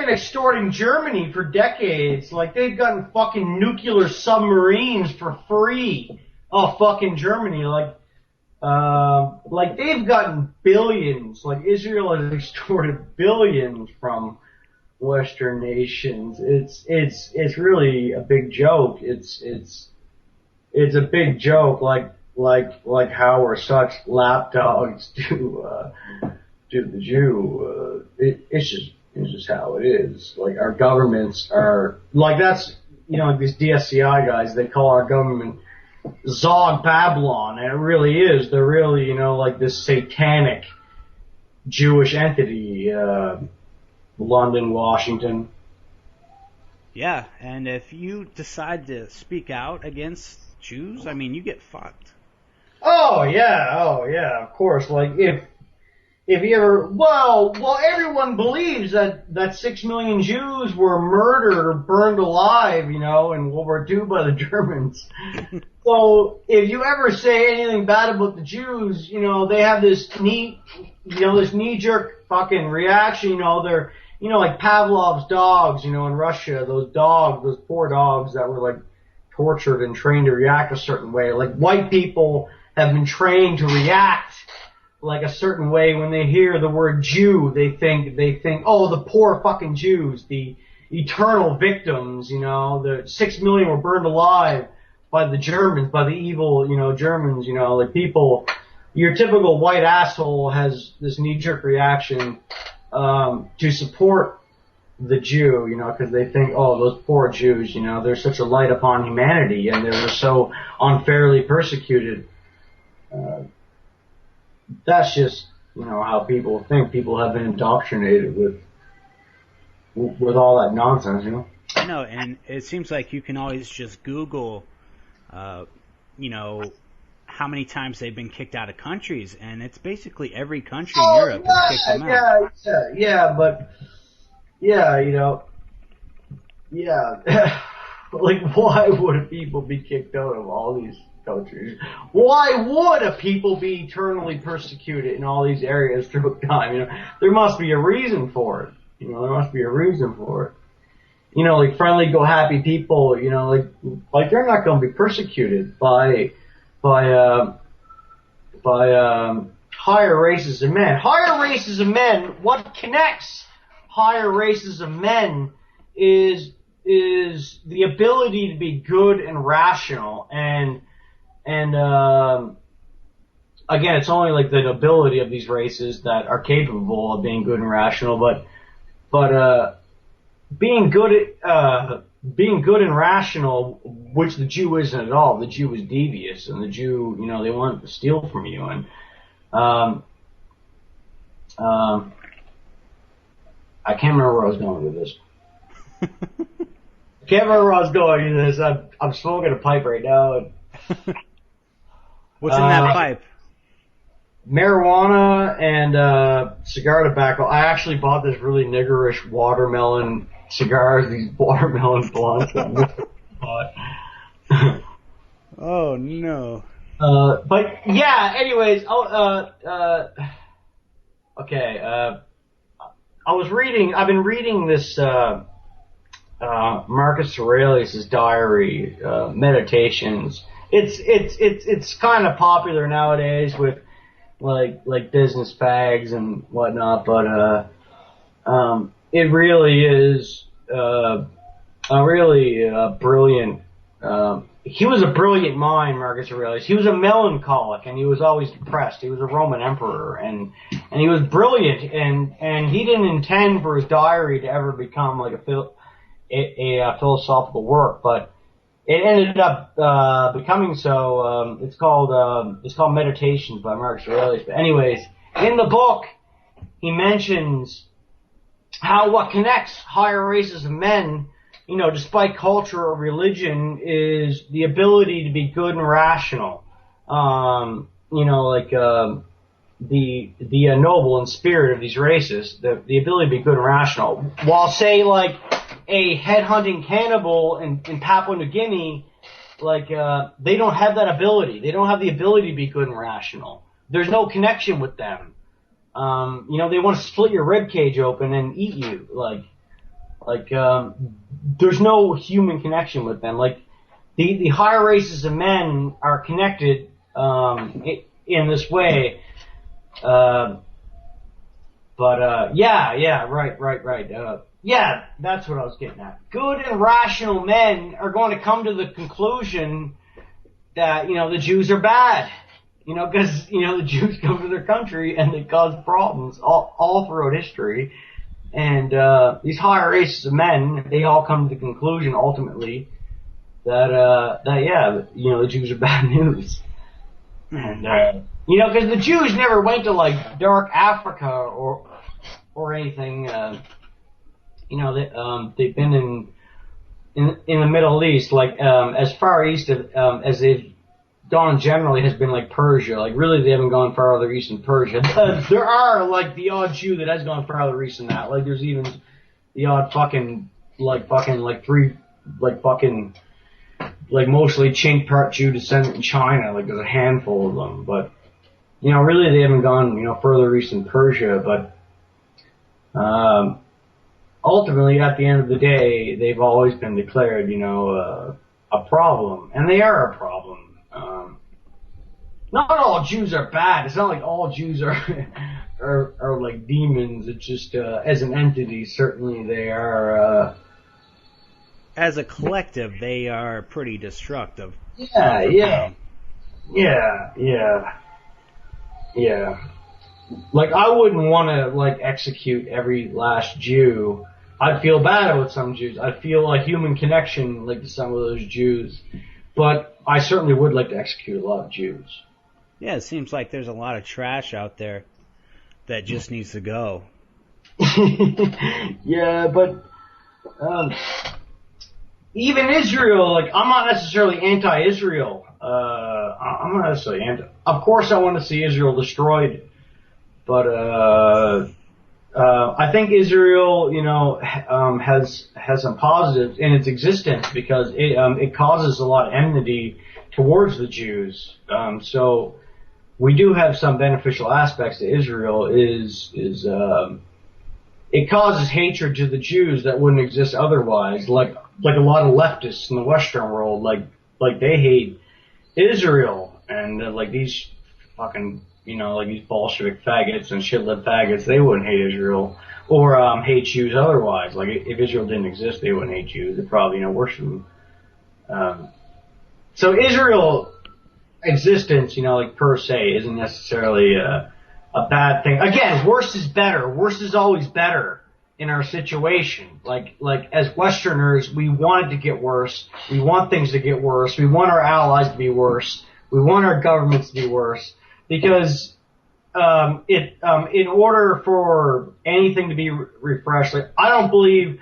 extorting Germany for decades. Like, they've gotten fucking nuclear submarines for free. Oh, fucking Germany. Like they've gotten billions. Like, Israel has extorted billions from Western nations. It's really a big joke. It's a big joke. Like how we're such lapdogs to the Jew. It's just how it is. Like, our governments are, like, that's, you know, like these DSCI guys, they call our government Zog Babylon, and it really is. They're really, you know, like this satanic Jewish entity, London, Washington. Yeah, and if you decide to speak out against Jews, I mean, you get fucked. Oh yeah, of course. Like, if you ever, well, everyone believes that 6 million Jews were murdered or burned alive, you know, in World War II by the Germans. So if you ever say anything bad about the Jews, you know, they have this knee-jerk fucking reaction, you know, they're, you know, like Pavlov's dogs, you know, in Russia, those poor dogs that were, like, tortured and trained to react a certain way. Like, white people have been trained to react like a certain way when they hear the word Jew. They think, oh, the poor fucking Jews, the eternal victims, you know, the 6 million were burned alive by the Germans, by the evil, you know, Germans, you know, like, people, your typical white asshole has this knee-jerk reaction, to support the Jew, you know, because they think, oh, those poor Jews, you know, they're such a light upon humanity, and they were so unfairly persecuted. That's just, you know, how people think. People have been indoctrinated with all that nonsense, you know. I know, and it seems like you can always just Google, you know, how many times they've been kicked out of countries, and it's basically every country in Europe has kicked them out. Yeah, but yeah, you know, yeah. Like, why would people be kicked out of all these countries? Why would a people be eternally persecuted in all these areas through time? You know, there must be a reason for it. You know, there must be a reason for it. You know, like, friendly, go happy people, you know, like they're not going to be persecuted by higher races of men. Higher races of men, what connects higher races of men is the ability to be good and rational, and again, it's only like the nobility of these races that are capable of being good and rational, but being good and rational, which the Jew isn't at all. The Jew is devious, and the Jew, you know, they want to steal from you, and I can't remember where I was going with this. I'm smoking a pipe right now. And, what's in that pipe? Marijuana and cigar tobacco. I actually bought this really niggerish watermelon cigars, these watermelon blunts. Oh no. But yeah. Anyways, okay. I've been reading this Marcus Aurelius' diary, Meditations. It's kind of popular nowadays with like business fags and whatnot, but it really is a really brilliant. He was a brilliant mind, Marcus Aurelius. He was a melancholic, and he was always depressed. He was a Roman emperor, and he was brilliant, and he didn't intend for his diary to ever become like a philosophical work, but it ended up becoming so. It's called Meditations by Marcus Aurelius. But anyways, in the book, he mentions how what connects higher races of men, despite culture or religion, is the ability to be good and rational. The noble and spirit of these races, the ability to be good and rational. While, say, like a headhunting cannibal in Papua New Guinea, they don't have that ability. They don't have the ability to be good and rational. There's no connection with them. They want to split your rib cage open and eat you. There's no human connection with them. The higher races of men are connected in this way. Right. Yeah, that's what I was getting at. Good and rational men are going to come to the conclusion that, the Jews are bad. Because, the Jews come to their country and they cause problems all throughout history. And these higher races of men, they all come to the conclusion ultimately that the Jews are bad news. And because the Jews never went to dark Africa or anything. They've been in the Middle East, as far east as they've gone generally has been Persia. Really, they haven't gone farther east than Persia. There are the odd Jew that has gone farther east than that. There's even the odd mostly Chink part Jew descendant in China. There's a handful of them, but really they haven't gone further east than Persia. But ultimately, at the end of the day, they've always been declared a problem, and they are a problem. Not all Jews are bad. It's not like all Jews are like demons. It's just as an entity, certainly they are. As a collective, they are pretty destructive. Yeah. I wouldn't want to execute every last Jew. I'd feel bad with some Jews. I'd feel human connection to some of those Jews, but I certainly would like to execute a lot of Jews. Yeah, it seems like there's a lot of trash out there that just needs to go. Yeah, but even Israel, I'm not necessarily anti-Israel. I'm not necessarily anti. Of course, I want to see Israel destroyed, but I think Israel, has some positives in its existence because it causes a lot of enmity towards the Jews. So we do have some beneficial aspects to Israel. It causes hatred to the Jews that wouldn't exist otherwise. Like a lot of leftists in the Western world, they hate Israel, and these fucking these Bolshevik faggots and shit-lib faggots, they wouldn't hate Israel or hate Jews otherwise. If Israel didn't exist, they wouldn't hate Jews. They'd probably worship them. So Israel existence, per se, isn't necessarily a bad thing. Again, worse is better. Worse is always better in our situation. As Westerners, we want it to get worse. We want things to get worse. We want our allies to be worse. We want our governments to be worse. Because in order for anything to be refreshed, I don't believe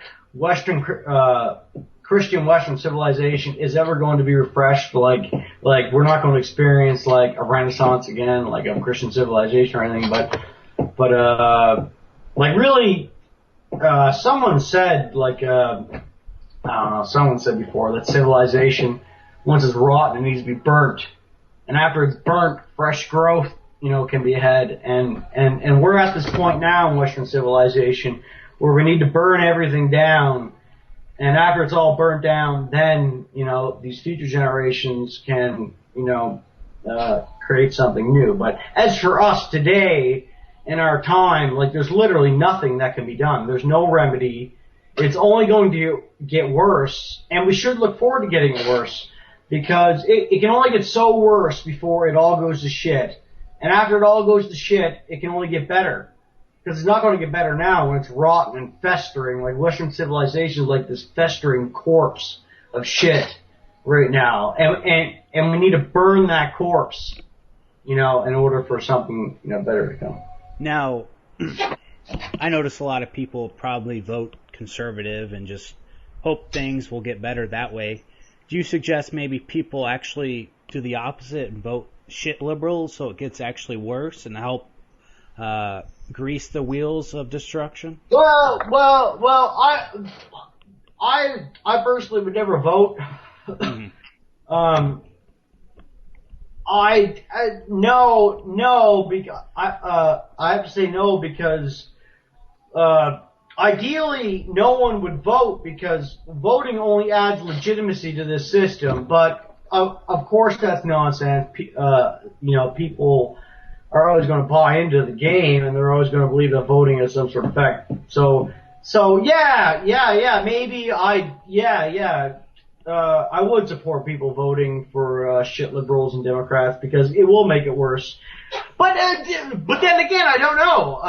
Christian Western civilization is ever going to be refreshed. We're not going to experience a Renaissance again, of Christian civilization or anything. But really, someone said, like, I don't know, someone said before that civilization, once it's rotten, it needs to be burnt. And after it's burnt, fresh growth, can be ahead. And we're at this point now in Western civilization where we need to burn everything down. And after it's all burnt down, then, these future generations can, create something new. But as for us today, in our time, like, there's literally nothing that can be done. There's no remedy. It's only going to get worse, and we should look forward to getting worse, because it can only get so worse before it all goes to shit. And after it all goes to shit, it can only get better. Because it's not going to get better now when it's rotten and festering. Like, Western civilization is like this festering corpse of shit right now. And we need to burn that corpse, in order for something, better to come. Now, I notice a lot of people probably vote conservative and just hope things will get better that way. Do you suggest maybe people actually do the opposite and vote shit liberal so it gets actually worse and help grease the wheels of destruction? Well, I personally would never vote. Mm-hmm. No, because I have to say no, because ideally no one would vote, because voting only adds legitimacy to this system. But of course that's nonsense. People are always going to buy into the game, and they're always going to believe that voting has some sort of effect. So maybe I would support people voting for shit liberals and Democrats, because it will make it worse. But then again, I don't know.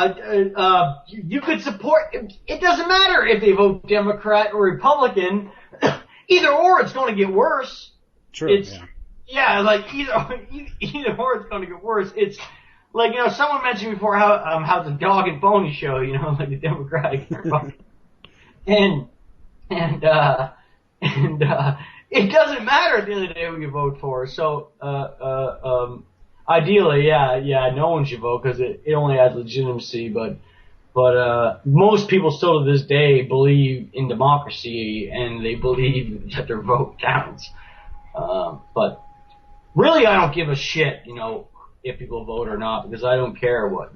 You could support. It doesn't matter if they vote Democrat or Republican. Either or, it's going to get worse. True. Like either or, it's going to get worse. It's like, someone mentioned before how the dog and pony show, like the Democratic and Republican. And it doesn't matter at the end of the day who you vote for. So, ideally, no one should vote, because it only adds legitimacy. But most people still to this day believe in democracy, and they believe that their vote counts. But really, I don't give a shit, if people vote or not, because I don't care what,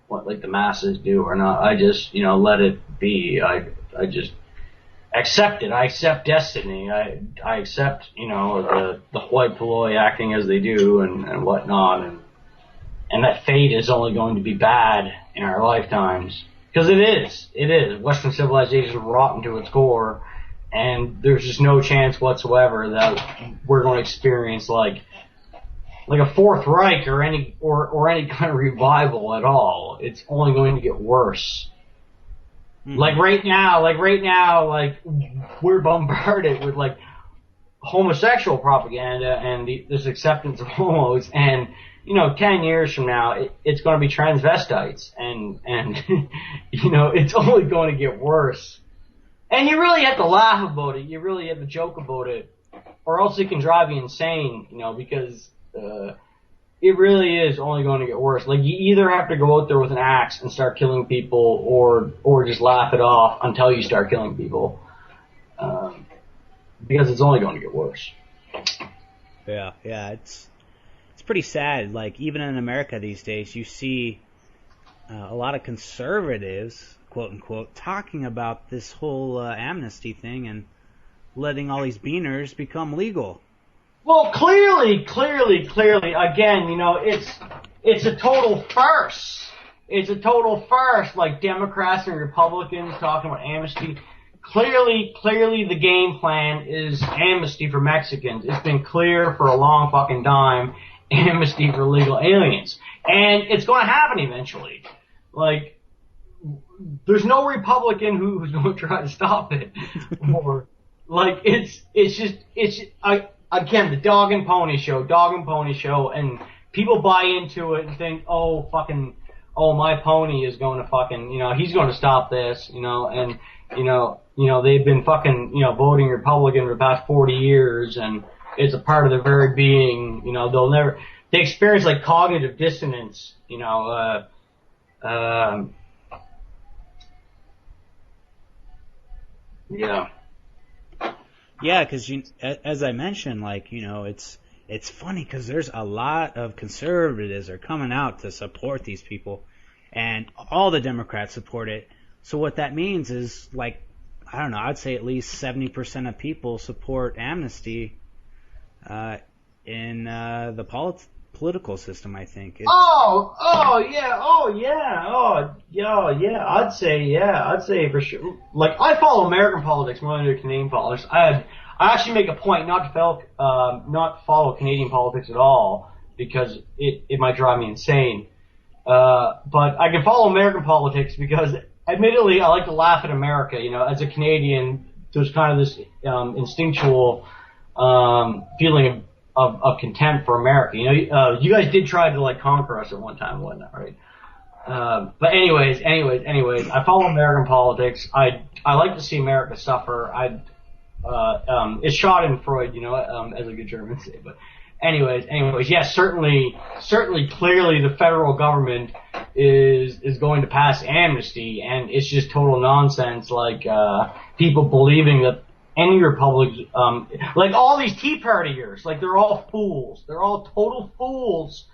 what like the masses do or not. I just, let it be. I just accept it. I accept destiny. I accept, the hoi polloi acting as they do and whatnot, and that fate is only going to be bad in our lifetimes. Because it is. Western civilization is rotten to its core, and there's just no chance whatsoever that we're going to experience like a Fourth Reich or any kind of revival at all. It's only going to get worse. Like right now, we're bombarded with like homosexual propaganda and this acceptance of homos, and 10 years from now, it's going to be transvestites, and it's only going to get worse. And you really have to laugh about it. You really have to joke about it, or else it can drive you insane. Because it really is only going to get worse. Like, you either have to go out there with an axe and start killing people, or just laugh it off until you start killing people. Because it's only going to get worse. Yeah, it's pretty sad. Like, even in America these days, you see a lot of conservatives, quote unquote, talking about this whole amnesty thing and letting all these beaners become legal. Well, clearly, again, it's a total farce. It's a total farce, like Democrats and Republicans talking about amnesty. Clearly, the game plan is amnesty for Mexicans. It's been clear for a long fucking time, amnesty for illegal aliens. And it's going to happen eventually. Like, there's no Republican who's going to try to stop it. Or, like, again, the dog and pony show, and people buy into it and think, my pony is going to fucking, he's going to stop this, and, they've been fucking, voting Republican for the past 40 years, and it's a part of their very being, they experience like cognitive dissonance, Yeah. Yeah, because as I mentioned, like, it's funny because there's a lot of conservatives are coming out to support these people, and all the Democrats support it. So what that means is, like, I don't know, I'd say at least 70% of people support amnesty in the political system, I think. Yeah. I'd say for sure. Like, I follow American politics more than I do Canadian politics. I actually make a point not to follow Canadian politics at all because it might drive me insane. But I can follow American politics because, admittedly, I like to laugh at America. As a Canadian, there's kind of this instinctual feeling of contempt for America. You guys did try to like conquer us at one time and whatnot, right? But anyways, I follow American politics. I like to see America suffer. It's shot in Freud, as a good German say. But anyways, yes, certainly, clearly, the federal government is going to pass amnesty, and it's just total nonsense. Like people believing that any republic, like all these Tea Partiers, like they're all fools. They're all total fools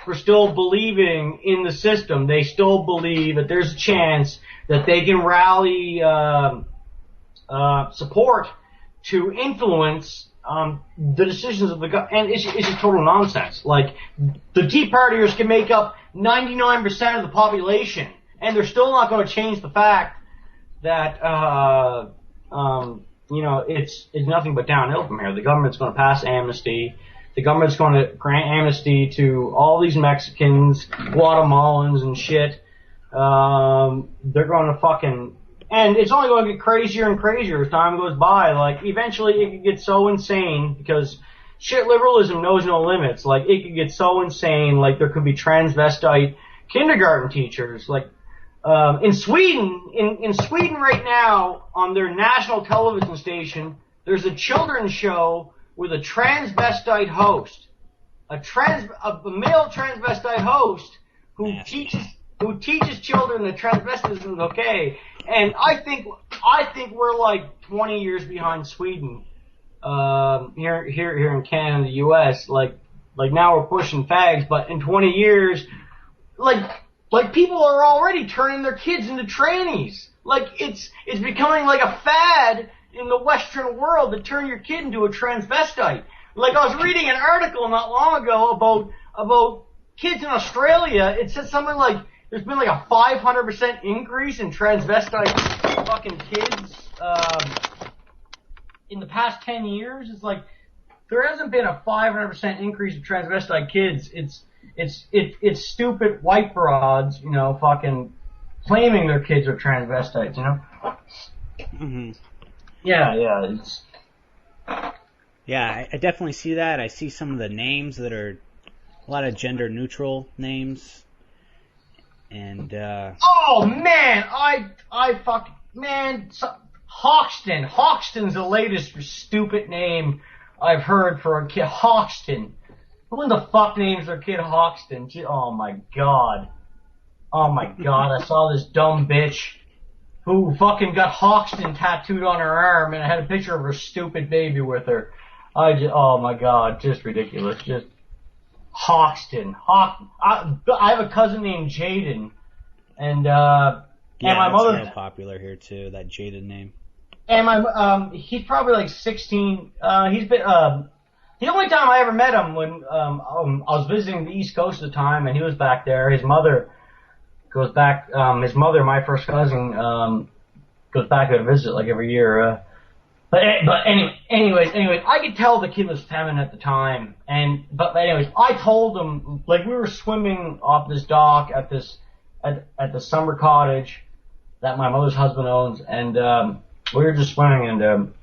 for still believing in the system. They still believe that there's a chance that they can rally support to influence the decisions of the government. And it's just total nonsense. Like, the Tea Partiers can make up 99% of the population, and they're still not going to change the fact that it's nothing but downhill from here. The government's going to pass amnesty. The government's going to grant amnesty to all these Mexicans, Guatemalans, and shit. They're going to fucking... And it's only going to get crazier and crazier as time goes by. Like, eventually it could get so insane because shit liberalism knows no limits. Like, it could get so insane, like there could be transvestite kindergarten teachers. Like, in Sweden right now, on their national television station, there's a children's show with a transvestite host. A male transvestite host who teaches children that transvestism is okay. And I think we're like 20 years behind Sweden, here in Canada and the US. Like now we're pushing fags, but in 20 years, like people are already turning their kids into trannies. Like it's becoming like a fad in the Western world to turn your kid into a transvestite. Like I was reading an article not long ago about kids in Australia. It said something like there's been like a 500% increase in transvestite fucking kids in the past 10 years. It's like there hasn't been a 500% increase in transvestite kids. It's stupid white broads, fucking claiming their kids are transvestites, Mm-hmm. Yeah, I definitely see that. I see some of the names that are a lot of gender neutral names. And oh man, Hoxton. Hoxton's the latest stupid name I've heard for a kid. Hoxton. Who in the fuck names their kid Hoxton? Oh my god, I saw this dumb bitch who fucking got Hoxton tattooed on her arm, and I had a picture of her stupid baby with her. Oh my god, just ridiculous. Just Hoxton. I have a cousin named Jaden, and my mother. That's real popular here too. That Jaden name. And he's probably like 16. He's been the only time I ever met him when I was visiting the East Coast at the time, and he was back there. His mother goes back. His mother, my first cousin, goes back to visit like every year. But anyways, I could tell the kid was feminine at the time, but anyways, I told him, like, we were swimming off this dock at the summer cottage that my mother's husband owns, and we were just swimming, and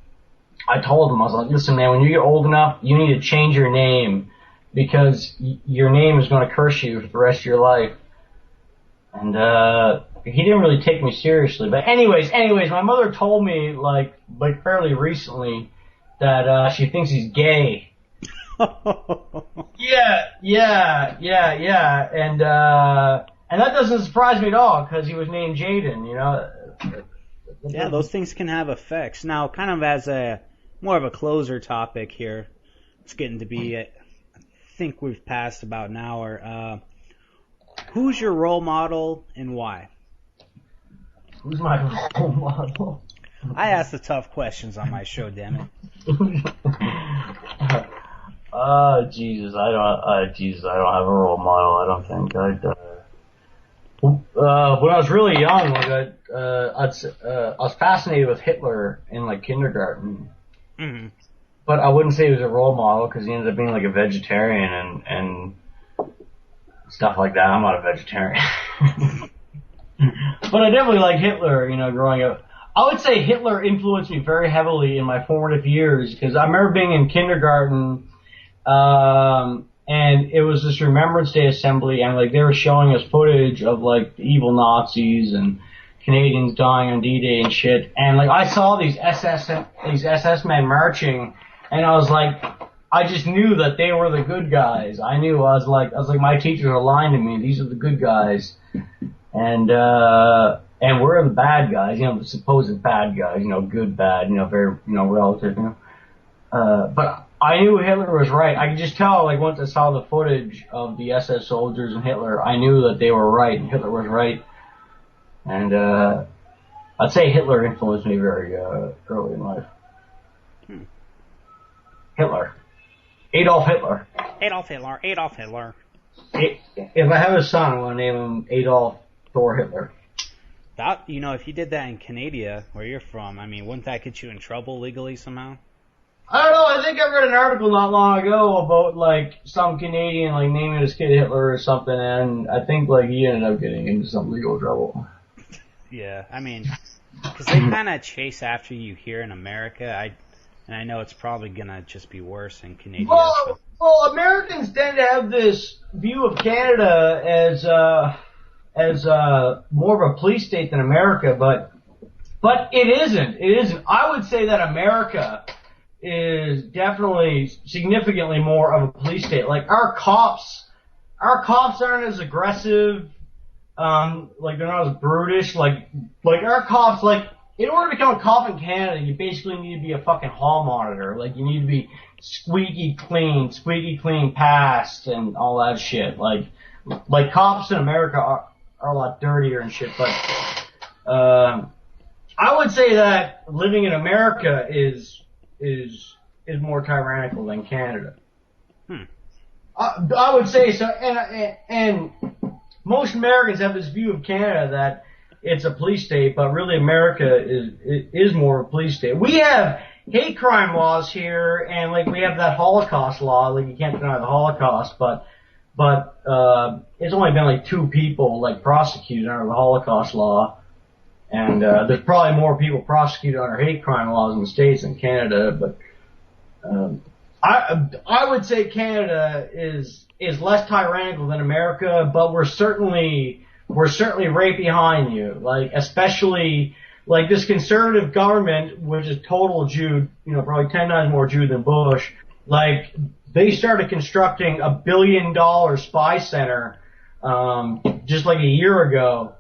I told him, I was like, listen man, when you get old enough, you need to change your name, because your name is going to curse you for the rest of your life. And he didn't really take me seriously. But anyways, my mother told me like fairly recently that she thinks he's gay. Yeah. And that doesn't surprise me at all, because he was named Jaden, Yeah, those things can have effects. Now, kind of as a more of a closer topic here, it's getting to be, I think we've passed about an hour. Who's your role model and why? Who's my role model? I ask the tough questions on my show, damn it. Jesus, I don't have a role model. I don't think when I was really young, like I was fascinated with Hitler in like kindergarten. Mm-hmm. But I wouldn't say he was a role model because he ended up being like a vegetarian and stuff like that. I'm not a vegetarian. But I definitely liked Hitler, growing up. I would say Hitler influenced me very heavily in my formative years because I remember being in kindergarten, and it was this Remembrance Day assembly, and like they were showing us footage of like the evil Nazis and Canadians dying on D-Day and shit, and like I saw these SS men marching, and I was like, I just knew that they were the good guys. I was like, my teachers are lying to me. These are the good guys, and we're the bad guys. The supposed bad guys. Good, bad. Very, relative. But I knew Hitler was right. I could just tell, like, once I saw the footage of the SS soldiers and Hitler, I knew that they were right and Hitler was right. And I'd say Hitler influenced me very early in life. Hitler. Adolf Hitler. Adolf Hitler. Adolf Hitler. If I have a son, I'm going to name him Adolf Thor Hitler. That, if you did that in Canadia, where you're from, I mean, wouldn't that get you in trouble legally somehow? I don't know. I think I read an article not long ago about like some Canadian like naming his kid Hitler or something, and I think like he ended up getting into some legal trouble. Yeah, I mean, because they kind of chase after you here in America. And I know it's probably gonna just be worse in Canada. Well, Americans tend to have this view of Canada as more of a police state than America, but it isn't. It isn't. I would say that America is definitely significantly more of a police state. Like our cops aren't as aggressive. Like they're not as brutish. Like our cops, like in order to become a cop in Canada, you basically need to be a fucking hall monitor. Like you need to be squeaky clean passed, and all that shit. Like cops in America are a lot dirtier and shit. But I would say that living in America is more tyrannical than Canada. I would say so, and most Americans have this view of Canada that it's a police state, but really America is more of a police state. We have hate crime laws here, and like we have that Holocaust law, like you can't deny the Holocaust, but it's only been like 2 people like prosecuted under the Holocaust law. And there's probably more people prosecuted under hate crime laws in the States than Canada, but I would say Canada is less tyrannical than America, but we're certainly right behind you. Like especially like this conservative government, which is total Jew, probably 10 times more Jew than Bush. Like they started constructing $1 billion spy center just like a year ago.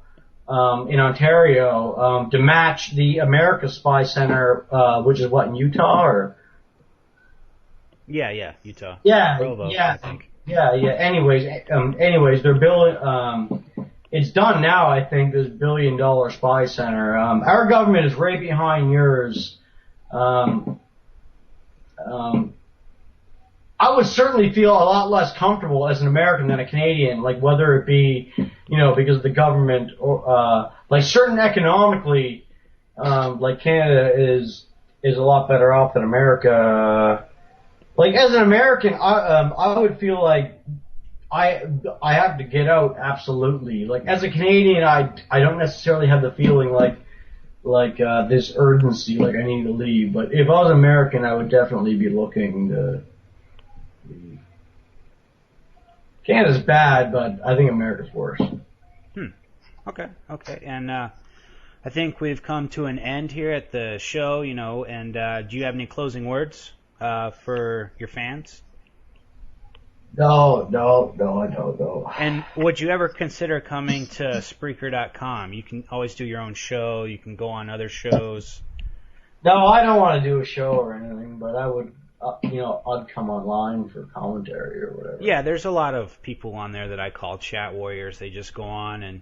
In Ontario, to match the America Spy Center, which is what, in Utah or? Yeah, Utah. Yeah, Provo, yeah, I think. yeah. Anyways, they're building. It's done now. I think this $1 billion spy center. Our government is right behind yours. I would certainly feel a lot less comfortable as an American than a Canadian, like whether it be, because of the government or, like certain economically, like Canada is a lot better off than America. Like as an American, I would feel like I have to get out absolutely. Like as a Canadian, I don't necessarily have the feeling like this urgency, like I need to leave. But if I was American, I would definitely be looking to. Canada's bad, but I think America's worse. Okay. And I think we've come to an end here at the show, and do you have any closing words for your fans? No, I don't know. And would you ever consider coming to Spreaker.com? You can always do your own show. You can go on other shows. No, I don't want to do a show or anything, but I would, I'd come online for commentary or whatever. Yeah, there's a lot of people on there that I call chat warriors. They just go on and